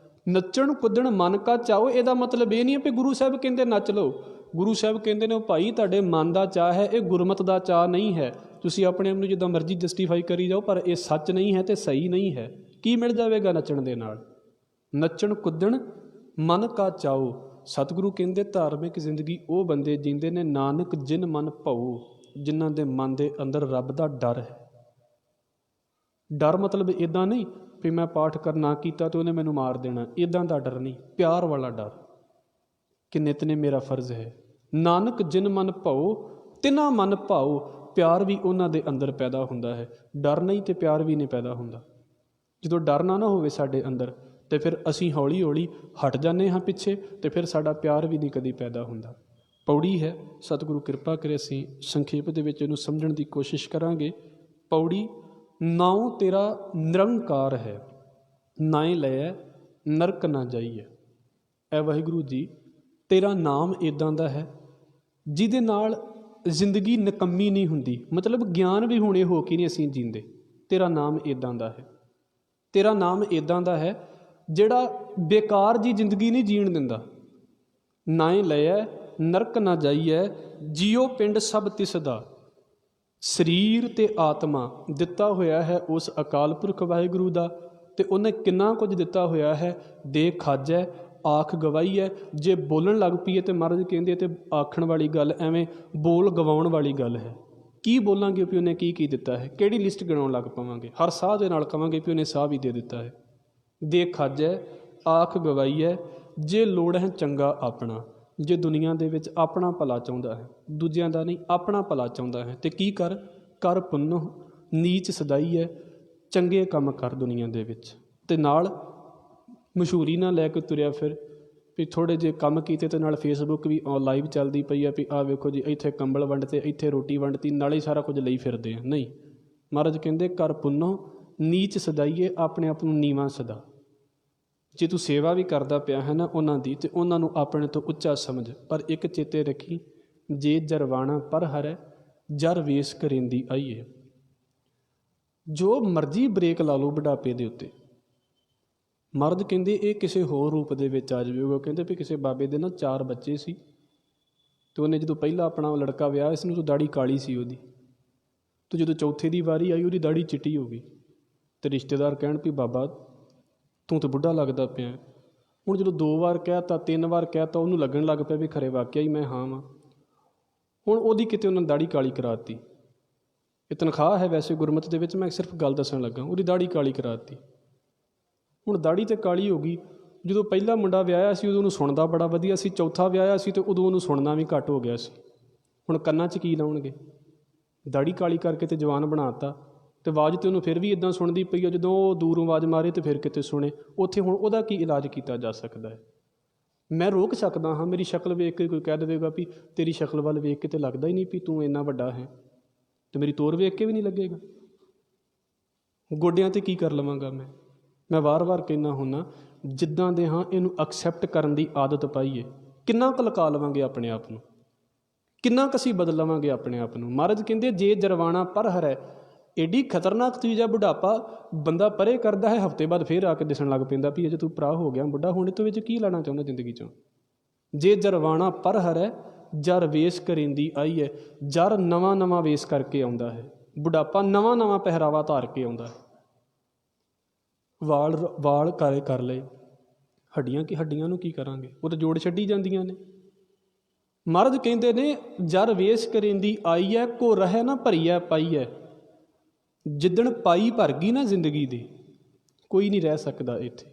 ਨੱਚਣ ਕੁੱਦਣ ਮਨ ਕਾ ਚਾਹੋ, ਇਹਦਾ ਮਤਲਬ ਇਹ ਨਹੀਂ ਹੈ ਵੀ ਗੁਰੂ ਸਾਹਿਬ ਕਹਿੰਦੇ ਨੱਚ ਲਓ। ਗੁਰੂ ਸਾਹਿਬ ਕਹਿੰਦੇ ਨੇ ਉਹ ਭਾਈ ਤੁਹਾਡੇ ਮਨ ਦਾ ਚਾਹ ਹੈ, ਇਹ ਗੁਰਮਤ ਦਾ ਚਾਹ ਨਹੀਂ ਹੈ। ਤੁਸੀਂ ਆਪਣੇ ਆਪ ਨੂੰ ਜਿੱਦਾਂ ਮਰਜ਼ੀ ਜਸਟੀਫਾਈ ਕਰੀ ਜਾਓ, ਪਰ ਇਹ ਸੱਚ ਨਹੀਂ ਹੈ ਅਤੇ ਸਹੀ ਨਹੀਂ ਹੈ। ਕੀ ਮਿਲ ਜਾਵੇਗਾ ਨੱਚਣ ਦੇ ਨਾਲ? ਨੱਚਣ ਕੁੱਦਣ ਮਨ ਕਾ ਚਾਹੋ। ਸਤਿਗੁਰੂ ਕਹਿੰਦੇ ਧਾਰਮਿਕ ਜ਼ਿੰਦਗੀ ਉਹ ਬੰਦੇ ਜੀਂਦੇ ਨੇ ਨਾਨਕ ਜਿਨ ਮਨ ਭਾਉ, ਜਿਨ੍ਹਾਂ ਦੇ ਮਨ ਦੇ ਅੰਦਰ ਰੱਬ ਦਾ ਡਰ ਹੈ। ਡਰ ਮਤਲਬ ਇੱਦਾਂ ਨਹੀਂ ਵੀ ਮੈਂ ਪਾਠ ਕਰਨਾ ਕੀਤਾ ਅਤੇ ਉਹਨੇ ਮੈਨੂੰ ਮਾਰ ਦੇਣਾ, ਇੱਦਾਂ ਦਾ ਡਰ ਨਹੀਂ। ਪਿਆਰ ਵਾਲਾ ਡਰ ਕਿ ਨਿਤਨੇ ਮੇਰਾ ਫਰਜ਼ ਹੈ। ਨਾਨਕ ਜਿਨ ਮਨ ਭਾਉ ਤਿਨਾ ਮਨ ਭਾਉ। ਪਿਆਰ ਵੀ ਉਹਨਾਂ ਦੇ ਅੰਦਰ ਪੈਦਾ ਹੁੰਦਾ ਹੈ। ਡਰ ਨਹੀਂ ਅਤੇ ਪਿਆਰ ਵੀ ਨਹੀਂ ਪੈਦਾ ਹੁੰਦਾ। ਜਦੋਂ ਡਰ ਨਾ ਹੋਵੇ ਸਾਡੇ ਅੰਦਰ ਅਤੇ ਫਿਰ ਅਸੀਂ ਹੌਲੀ ਹੌਲੀ ਹਟ ਜਾਂਦੇ ਹਾਂ ਪਿੱਛੇ, ਅਤੇ ਫਿਰ ਸਾਡਾ ਪਿਆਰ ਵੀ ਨਹੀਂ ਕਦੀ ਪੈਦਾ ਹੁੰਦਾ। ਪੌੜੀ ਹੈ, ਸਤਿਗੁਰੂ ਕਿਰਪਾ ਕਰੇ ਅਸੀਂ ਸੰਖੇਪ ਦੇ ਵਿੱਚ ਇਹਨੂੰ ਸਮਝਣ ਦੀ ਕੋਸ਼ਿਸ਼ ਕਰਾਂਗੇ। ਪੌੜੀ ਨਾਉ ਤੇਰਾ ਨਿਰੰਕਾਰ ਹੈ, ਨਾਏ ਲੈ ਨਰਕ ਨਾ ਜਾਈਏ। ਐ ਵਾਹਿਗੁਰੂ ਜੀ, ਤੇਰਾ ਨਾਮ ਇੱਦਾਂ ਦਾ ਹੈ ਜਿਹਦੇ ਨਾਲ ਜ਼ਿੰਦਗੀ ਨਿਕੰਮੀ ਨਹੀਂ ਹੁੰਦੀ, ਮਤਲਬ ਗਿਆਨ ਵੀ ਹੁਣੇ ਹੋ ਕੇ ਨਹੀਂ ਅਸੀਂ ਜੀਂਦੇ। ਤੇਰਾ ਨਾਮ ਇੱਦਾਂ ਦਾ ਹੈ, ਤੇਰਾ ਨਾਮ ਇੱਦਾਂ ਦਾ ਹੈ ਜਿਹੜਾ ਬੇਕਾਰ ਜੀ ਜ਼ਿੰਦਗੀ ਨਹੀਂ ਜੀਣ ਦਿੰਦਾ। ਨਾਏ ਲੈ ਨਰਕ ਨਾ ਜਾਈਏ, ਜੀਓ ਪਿੰਡ ਸਭ ਤਿਸ ਦਾ। ਸਰੀਰ ਅਤੇ ਆਤਮਾ ਦਿੱਤਾ ਹੋਇਆ ਹੈ ਉਸ ਅਕਾਲ ਪੁਰਖ ਵਾਹਿਗੁਰੂ ਦਾ, ਅਤੇ ਉਹਨੇ ਕਿੰਨਾ ਕੁਝ ਦਿੱਤਾ ਹੋਇਆ ਹੈ। ਦੇ ਖਾਜੈ ਆਖ ਗਵਾਈ ਹੈ। ਜੇ ਬੋਲਣ ਲੱਗ ਪਈਏ ਤਾਂ ਮਹਾਰਾਜ ਕਹਿੰਦੇ ਤੇ ਆਖਣ ਵਾਲੀ ਗੱਲ ਐਵੇਂ ਬੋਲ ਗਵਾਉਣ ਵਾਲੀ ਗੱਲ ਹੈ। ਕੀ ਬੋਲਾਂਗੇ ਵੀ ਉਹਨੇ ਕੀ ਕੀ ਦਿੱਤਾ ਹੈ, ਕਿਹੜੀ ਲਿਸਟ ਗਿਣਾਉਣ ਲੱਗ ਪਵਾਂਗੇ। ਹਰ ਸਾਹ ਦੇ ਨਾਲ ਕਹਾਂਗੇ ਵੀ ਉਹਨੇ ਸਾਹ ਵੀ ਦੇ ਦਿੱਤਾ ਹੈ। ਦੇ ਖਾਜੈ ਆਖ ਗਵਾਈ ਹੈ, ਜੇ ਲੋੜ ਹੈ ਚੰਗਾ ਆਪਣਾ। ਜੇ ਦੁਨੀਆ ਦੇ ਵਿੱਚ ਆਪਣਾ ਭਲਾ ਚਾਹੁੰਦਾ ਹੈ, ਦੂਜਿਆਂ ਦਾ ਨਹੀਂ, ਆਪਣਾ ਭਲਾ ਚਾਹੁੰਦਾ ਹੈ, ਅਤੇ ਕੀ ਕਰ ਕਰ ਪੁੰਨੋ ਨੀਚ ਸਦਾਈ ਹੈ। ਚੰਗੇ ਕੰਮ ਕਰ ਦੁਨੀਆ ਦੇ ਵਿੱਚ, ਅਤੇ ਨਾਲ ਮਸ਼ਹੂਰੀ ਨਾ ਲੈ ਕੇ ਤੁਰਿਆ ਫਿਰ ਵੀ ਥੋੜ੍ਹੇ ਜਿਹੇ ਕੰਮ ਕੀਤੇ ਅਤੇ ਨਾਲ ਫੇਸਬੁੱਕ ਵੀ ਲਾਈਵ ਚੱਲਦੀ ਪਈ ਆ ਵੀ ਆਹ ਵੇਖੋ ਜੀ ਇੱਥੇ ਕੰਬਲ ਵੰਡਤੇ, ਇੱਥੇ ਰੋਟੀ ਵੰਡਤੀ, ਨਾਲੇ ਸਾਰਾ ਕੁਝ ਲਈ ਫਿਰਦੇ ਆ। ਨਹੀਂ, ਮਹਾਰਾਜ ਕਹਿੰਦੇ ਕਰ ਪੁੰਨੋ ਨੀਚ ਸਦਾਈਏ, ਆਪਣੇ ਆਪ ਨੂੰ ਨੀਵਾਂ ਸਦਾ। ਜੇ ਤੂੰ ਸੇਵਾ ਵੀ ਕਰਦਾ ਪਿਆ ਹੈ ਨਾ ਉਹਨਾਂ ਦੀ, ਅਤੇ ਉਹਨਾਂ ਨੂੰ ਆਪਣੇ ਤੋਂ ਉੱਚਾ ਸਮਝ। ਪਰ ਇੱਕ ਚੇਤੇ ਰੱਖੀ, ਜੇ ਜਰਵਾਣਾ ਪਰ ਹਰੈ ਜਰ ਵੇਸ ਕਰੇਂਦੀ ਆਈਏ। ਜੋ ਮਰਜ਼ੀ ਬ੍ਰੇਕ ਲਾ ਲਓ ਬੁਢਾਪੇ ਦੇ ਉੱਤੇ, ਮਰਦ ਕਹਿੰਦੇ ਇਹ ਕਿਸੇ ਹੋਰ ਰੂਪ ਦੇ ਵਿੱਚ ਆ ਜਾਵੇਗਾ। ਕਹਿੰਦੇ ਵੀ ਕਿਸੇ ਬਾਬੇ ਦੇ ਨਾ 4 ਬੱਚੇ ਸੀ, ਅਤੇ ਉਹਨੇ ਜਦੋਂ ਪਹਿਲਾਂ ਆਪਣਾ ਲੜਕਾ ਵਿਆਹ ਇਸ ਨੂੰ ਤਾਂ ਦਾੜੀ ਕਾਲੀ ਸੀ ਉਹਦੀ, ਅਤੇ ਜਦੋਂ ਚੌਥੇ ਦੀ ਵਾਰੀ ਆਈ ਉਹਦੀ ਦਾੜੀ ਚਿੱਟੀ ਹੋ ਗਈ, ਅਤੇ ਰਿਸ਼ਤੇਦਾਰ ਕਹਿਣ ਵੀ ਬਾਬਾ ਤੂੰ ਤਾਂ ਬੁੱਢਾ ਲੱਗਦਾ ਪਿਆ। ਹੁਣ ਜਦੋਂ 2 ਵਾਰ ਕਹਿ ਤਾ, 3 ਵਾਰ ਕਹਿ ਤਾ, ਉਹਨੂੰ ਲੱਗਣ ਲੱਗ ਪਿਆ ਵੀ ਖਰੇ ਵਾਕਿਆ ਹੀ ਮੈਂ ਹਾਂ ਵਾਂ। ਹੁਣ ਉਹਦੀ ਕਿਤੇ ਉਹਨਾਂ ਨੇ ਦਾੜੀ ਕਾਲੀ ਕਰਾ ਦਿੱਤੀ। ਇਹ ਤਨਖਾਹ ਹੈ ਵੈਸੇ ਗੁਰਮਤਿ ਦੇ ਵਿੱਚ, ਮੈਂ ਸਿਰਫ ਗੱਲ ਦੱਸਣ ਲੱਗਾ। ਉਹਦੀ ਦਾੜੀ ਕਾਲੀ ਕਰਾ ਦਿੱਤੀ। ਹੁਣ ਦਾੜੀ ਤਾਂ ਕਾਲੀ ਹੋ ਗਈ। ਜਦੋਂ ਪਹਿਲਾ ਮੁੰਡਾ ਵਿਆਹਿਆ ਸੀ ਉਦੋਂ ਉਹਨੂੰ ਸੁਣਦਾ ਬੜਾ ਵਧੀਆ ਸੀ, ਚੌਥਾ ਵਿਆਹਿਆ ਸੀ ਅਤੇ ਉਦੋਂ ਉਹਨੂੰ ਸੁਣਨਾ ਵੀ ਘੱਟ ਹੋ ਗਿਆ ਸੀ। ਹੁਣ ਕੰਨਾਂ 'ਚ ਕੀ ਲਾਉਣਗੇ? ਦਾੜੀ ਕਾਲੀ ਕਰਕੇ ਤੇ ਜਵਾਨ ਬਣਾ ਤਾ, ਅਤੇ ਆਵਾਜ਼ ਤਾਂ ਉਹਨੂੰ ਫਿਰ ਵੀ ਇੱਦਾਂ ਸੁਣਦੀ ਪਈ ਆ। ਜਦੋਂ ਉਹ ਦੂਰੋਂ ਆਵਾਜ਼ ਮਾਰੇ ਤਾਂ ਫਿਰ ਕਿਤੇ ਸੁਣੇ। ਉੱਥੇ ਹੁਣ ਉਹਦਾ ਕੀ ਇਲਾਜ ਕੀਤਾ ਜਾ ਸਕਦਾ ਹੈ? ਮੈਂ ਰੋਕ ਸਕਦਾ ਹਾਂ, ਮੇਰੀ ਸ਼ਕਲ ਵੇਖ ਕੇ ਕੋਈ ਕਹਿ ਦੇਵੇਗਾ ਵੀ ਤੇਰੀ ਸ਼ਕਲ ਵੱਲ ਵੇਖ ਕੇ ਤਾਂ ਲੱਗਦਾ ਹੀ ਨਹੀਂ ਵੀ ਤੂੰ ਇੰਨਾ ਵੱਡਾ ਹੈ, ਅਤੇ ਮੇਰੀ ਤੋਰ ਵੇਖ ਕੇ ਵੀ ਨਹੀਂ ਲੱਗੇਗਾ। ਗੋਡਿਆਂ 'ਤੇ ਕੀ ਕਰ ਲਵਾਂਗਾ ਮੈਂ ਵਾਰ-ਵਾਰ ਕਹਿੰਦਾ ਹੁੰਦਾ, ਜਿੱਦਾਂ ਦੇ ਹਾਂ ਇਹਨੂੰ ਐਕਸੈਪਟ ਕਰਨ ਦੀ ਆਦਤ ਪਾਈਏ। ਕਿੰਨਾ ਕੁ ਲੁਕਾ ਲਵਾਂਗੇ ਆਪਣੇ ਆਪ ਨੂੰ, ਕਿੰਨਾ ਕੁ ਅਸੀਂ ਬਦਲ ਲਵਾਂਗੇ ਆਪਣੇ ਆਪ ਨੂੰ। ਮਹਾਰਾਜ ਕਹਿੰਦੇ ਜੇ ਜਰਵਾਣਾ ਪਰ ਹਰੈ, ਐਡੀ ਖਤਰਨਾਕ ਚੀਜ਼ ਹੈ ਬੁਢਾਪਾ। ਬੰਦਾ ਪਰੇ ਕਰਦਾ ਹੈ, ਹਫ਼ਤੇ ਬਾਅਦ ਫਿਰ ਆ ਕੇ ਦਿਸਣ ਲੱਗ ਪੈਂਦਾ ਵੀ ਅਜੇ ਤੂੰ ਭਰਾ ਹੋ ਗਿਆ ਬੁੱਢਾ, ਹੁਣ ਤੋਂ ਵਿੱਚ ਕੀ ਲੈਣਾ ਚਾਹੁੰਦਾ ਜ਼ਿੰਦਗੀ 'ਚੋਂ। ਜੇ ਜਰਵਾਣਾ ਪਰ ਹਰੈ ਜਰ ਵੇਸ ਕਰੇਂਦੀ ਆਈ ਹੈ। ਜਰ ਨਵਾਂ ਨਵਾਂ ਵੇਸ ਕਰਕੇ ਆਉਂਦਾ ਹੈ, ਬੁਢਾਪਾ ਨਵਾਂ ਨਵਾਂ ਪਹਿਰਾਵਾ ਧਾਰ ਕੇ ਆਉਂਦਾ ਹੈ। ਵਾਲ ਕਰ ਲਏ, ਹੱਡੀਆਂ ਹੱਡੀਆਂ ਨੂੰ ਕੀ ਕਰਾਂਗੇ, ਉਹ ਤਾਂ ਜੋੜ ਛੱਡੀ ਜਾਂਦੀਆਂ ਨੇ। ਮਹਾਰਾਜ ਕਹਿੰਦੇ ਨੇ ਜਰ ਵੇਸ ਕਰੇਂਦੀ ਆਈ ਹੈ, ਕੋ ਰਹਿ ਨਾ ਭਰੀਐ ਪਾਈ ਹੈ। ਜਿੱਦਣ ਪਾਈ ਭਰ ਗਈ ਨਾ ਜ਼ਿੰਦਗੀ ਦੀ, ਕੋਈ ਨਹੀਂ ਰਹਿ ਸਕਦਾ ਇੱਥੇ।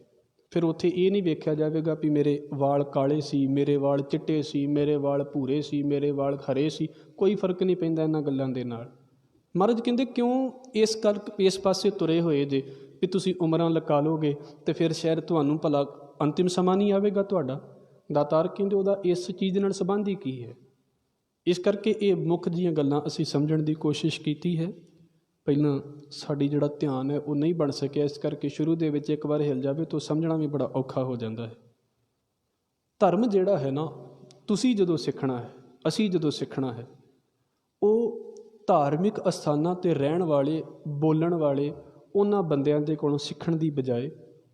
ਫਿਰ ਉੱਥੇ ਇਹ ਨਹੀਂ ਵੇਖਿਆ ਜਾਵੇਗਾ ਵੀ ਮੇਰੇ ਵਾਲ ਕਾਲੇ ਸੀ, ਮੇਰੇ ਵਾਲ ਚਿੱਟੇ ਸੀ, ਮੇਰੇ ਵਾਲ ਭੂਰੇ ਸੀ, ਮੇਰੇ ਵਾਲ ਹਰੇ ਸੀ। ਕੋਈ ਫਰਕ ਨਹੀਂ ਪੈਂਦਾ ਇਹਨਾਂ ਗੱਲਾਂ ਦੇ ਨਾਲ। ਮਹਾਰਾਜ ਕਹਿੰਦੇ ਕਿਉਂ ਇਸ ਪਾਸੇ ਤੁਰੇ ਹੋਏ ਜੇ ਵੀ ਤੁਸੀਂ ਉਮਰਾਂ ਲਗਾ ਲਓਗੇ ਅਤੇ ਫਿਰ ਸ਼ਾਇਦ ਤੁਹਾਨੂੰ ਭਲਾ ਅੰਤਿਮ ਸਮਾਂ ਨਹੀਂ ਆਵੇਗਾ ਤੁਹਾਡਾ। ਦਾਤਾਰ ਕਹਿੰਦੇ ਉਹਦਾ ਇਸ ਚੀਜ਼ ਨਾਲ ਸੰਬੰਧ ਹੀ ਕੀ ਹੈ। ਇਸ ਕਰਕੇ ਇਹ ਮੁੱਖ ਜਿਹੀਆਂ ਗੱਲਾਂ ਅਸੀਂ ਸਮਝਣ ਦੀ ਕੋਸ਼ਿਸ਼ ਕੀਤੀ ਹੈ। ਪਹਿਲਾਂ ਸਾਡੀ ਜਿਹੜਾ ਧਿਆਨ ਹੈ ਉਹ ਨਹੀਂ ਬਣ ਸਕਿਆ, ਇਸ ਕਰਕੇ ਸ਼ੁਰੂ ਦੇ ਵਿੱਚ ਇੱਕ ਵਾਰ ਹਿੱਲ ਜਾਵੇ ਤਾਂ ਸਮਝਣਾ ਵੀ ਬੜਾ ਔਖਾ ਹੋ ਜਾਂਦਾ ਹੈ। ਧਰਮ ਜਿਹੜਾ ਹੈ ਨਾ, ਤੁਸੀਂ ਜਦੋਂ ਸਿੱਖਣਾ ਹੈ, ਅਸੀਂ ਜਦੋਂ ਸਿੱਖਣਾ ਹੈ, ਉਹ ਧਾਰਮਿਕ ਅਸਥਾਨਾਂ 'ਤੇ ਰਹਿਣ ਵਾਲੇ, ਬੋਲਣ ਵਾਲੇ ਉਹਨਾਂ ਬੰਦਿਆਂ ਦੇ ਕੋਲੋਂ ਸਿੱਖਣ ਦੀ ਬਜਾਏ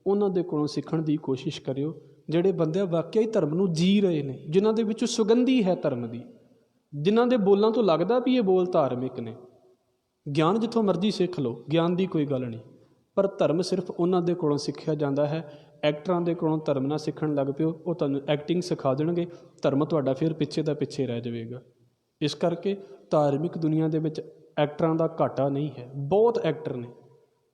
ਉਹਨਾਂ ਦੇ ਕੋਲੋਂ ਸਿੱਖਣ ਦੀ ਕੋਸ਼ਿਸ਼ ਕਰਿਓ ਜਿਹੜੇ ਬੰਦੇ ਵਾਕਿਆ ਹੀ ਧਰਮ ਨੂੰ ਜੀ ਰਹੇ ਨੇ, ਜਿਨ੍ਹਾਂ ਦੇ ਵਿੱਚ ਸੁਗੰਧੀ ਹੈ ਧਰਮ ਦੀ, ਜਿਨ੍ਹਾਂ ਦੇ ਬੋਲਾਂ ਤੋਂ ਲੱਗਦਾ ਵੀ ਇਹ ਬੋਲ ਧਾਰਮਿਕ ਨੇ। ਗਿਆਨ ਜਿੱਥੋਂ ਮਰਜ਼ੀ ਸਿੱਖ ਲਓ, ਗਿਆਨ ਦੀ ਕੋਈ ਗੱਲ ਨਹੀਂ, ਪਰ ਧਰਮ ਸਿਰਫ ਉਹਨਾਂ ਦੇ ਕੋਲੋਂ ਸਿੱਖਿਆ ਜਾਂਦਾ ਹੈ। ਐਕਟਰਾਂ ਦੇ ਕੋਲੋਂ ਧਰਮ ਨਾ ਸਿੱਖਣ ਲੱਗ ਪਿਓ, ਉਹ ਤੁਹਾਨੂੰ ਐਕਟਿੰਗ ਸਿਖਾ ਦੇਣਗੇ, ਧਰਮ ਤੁਹਾਡਾ ਫਿਰ ਪਿੱਛੇ ਦਾ ਪਿੱਛੇ ਰਹਿ ਜਾਵੇਗਾ। ਇਸ ਕਰਕੇ ਧਾਰਮਿਕ ਦੁਨੀਆ ਦੇ ਵਿੱਚ ਐਕਟਰਾਂ ਦਾ ਘਾਟਾ ਨਹੀਂ ਹੈ, ਬਹੁਤ ਐਕਟਰ ਨੇ,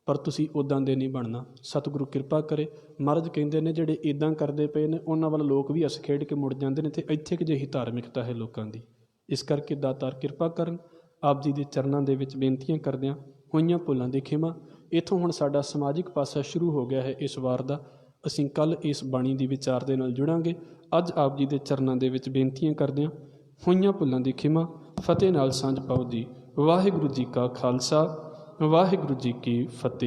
ਪਰ ਤੁਸੀਂ ਉੱਦਾਂ ਦੇ ਨਹੀਂ ਬਣਨਾ। ਸਤਿਗੁਰੂ ਕਿਰਪਾ ਕਰੇ। ਮਹਾਰਾਜ ਕਹਿੰਦੇ ਨੇ ਜਿਹੜੇ ਇੱਦਾਂ ਕਰਦੇ ਪਏ ਨੇ ਉਹਨਾਂ ਵੱਲ ਲੋਕ ਵੀ ਹੱਸ ਖੇਡ ਕੇ ਮੁੜ ਜਾਂਦੇ ਨੇ, ਅਤੇ ਇੱਥੇ ਕਿ ਜਿਹੀ ਧਾਰਮਿਕਤਾ ਹੈ ਲੋਕਾਂ ਦੀ। ਇਸ ਕਰਕੇ ਦਾਤਾਰ ਕਿਰਪਾ ਕਰਨ। ਆਪ ਜੀ ਦੇ ਚਰਨਾਂ ਦੇ ਵਿੱਚ ਬੇਨਤੀਆਂ ਕਰਦਿਆਂ ਹੋਈਆਂ ਭੁੱਲਾਂ ਦੀ ਖਿਮਾ। ਇੱਥੋਂ ਹੁਣ ਸਾਡਾ ਸਮਾਜਿਕ ਪਾਸਾ ਸ਼ੁਰੂ ਹੋ ਗਿਆ ਹੈ ਇਸ ਵਾਰ ਦਾ। ਅਸੀਂ ਕੱਲ੍ਹ ਇਸ ਬਾਣੀ ਦੀ ਵਿਚਾਰ ਦੇ ਨਾਲ ਜੁੜਾਂਗੇ। ਅੱਜ ਆਪ ਜੀ ਦੇ ਚਰਨਾਂ ਦੇ ਵਿੱਚ ਬੇਨਤੀਆਂ ਕਰਦਿਆਂ ਹੋਈਆਂ ਭੁੱਲਾਂ ਦੀ ਖਿਮਾ। ਫਤਿਹ ਨਾਲ ਸਾਂਝ ਪਾਓ ਜੀ। ਵਾਹਿਗੁਰੂ ਜੀ ਕਾ ਖਾਲਸਾ, ਵਾਹਿਗੁਰੂ ਜੀ ਕੀ ਫਤਿਹ।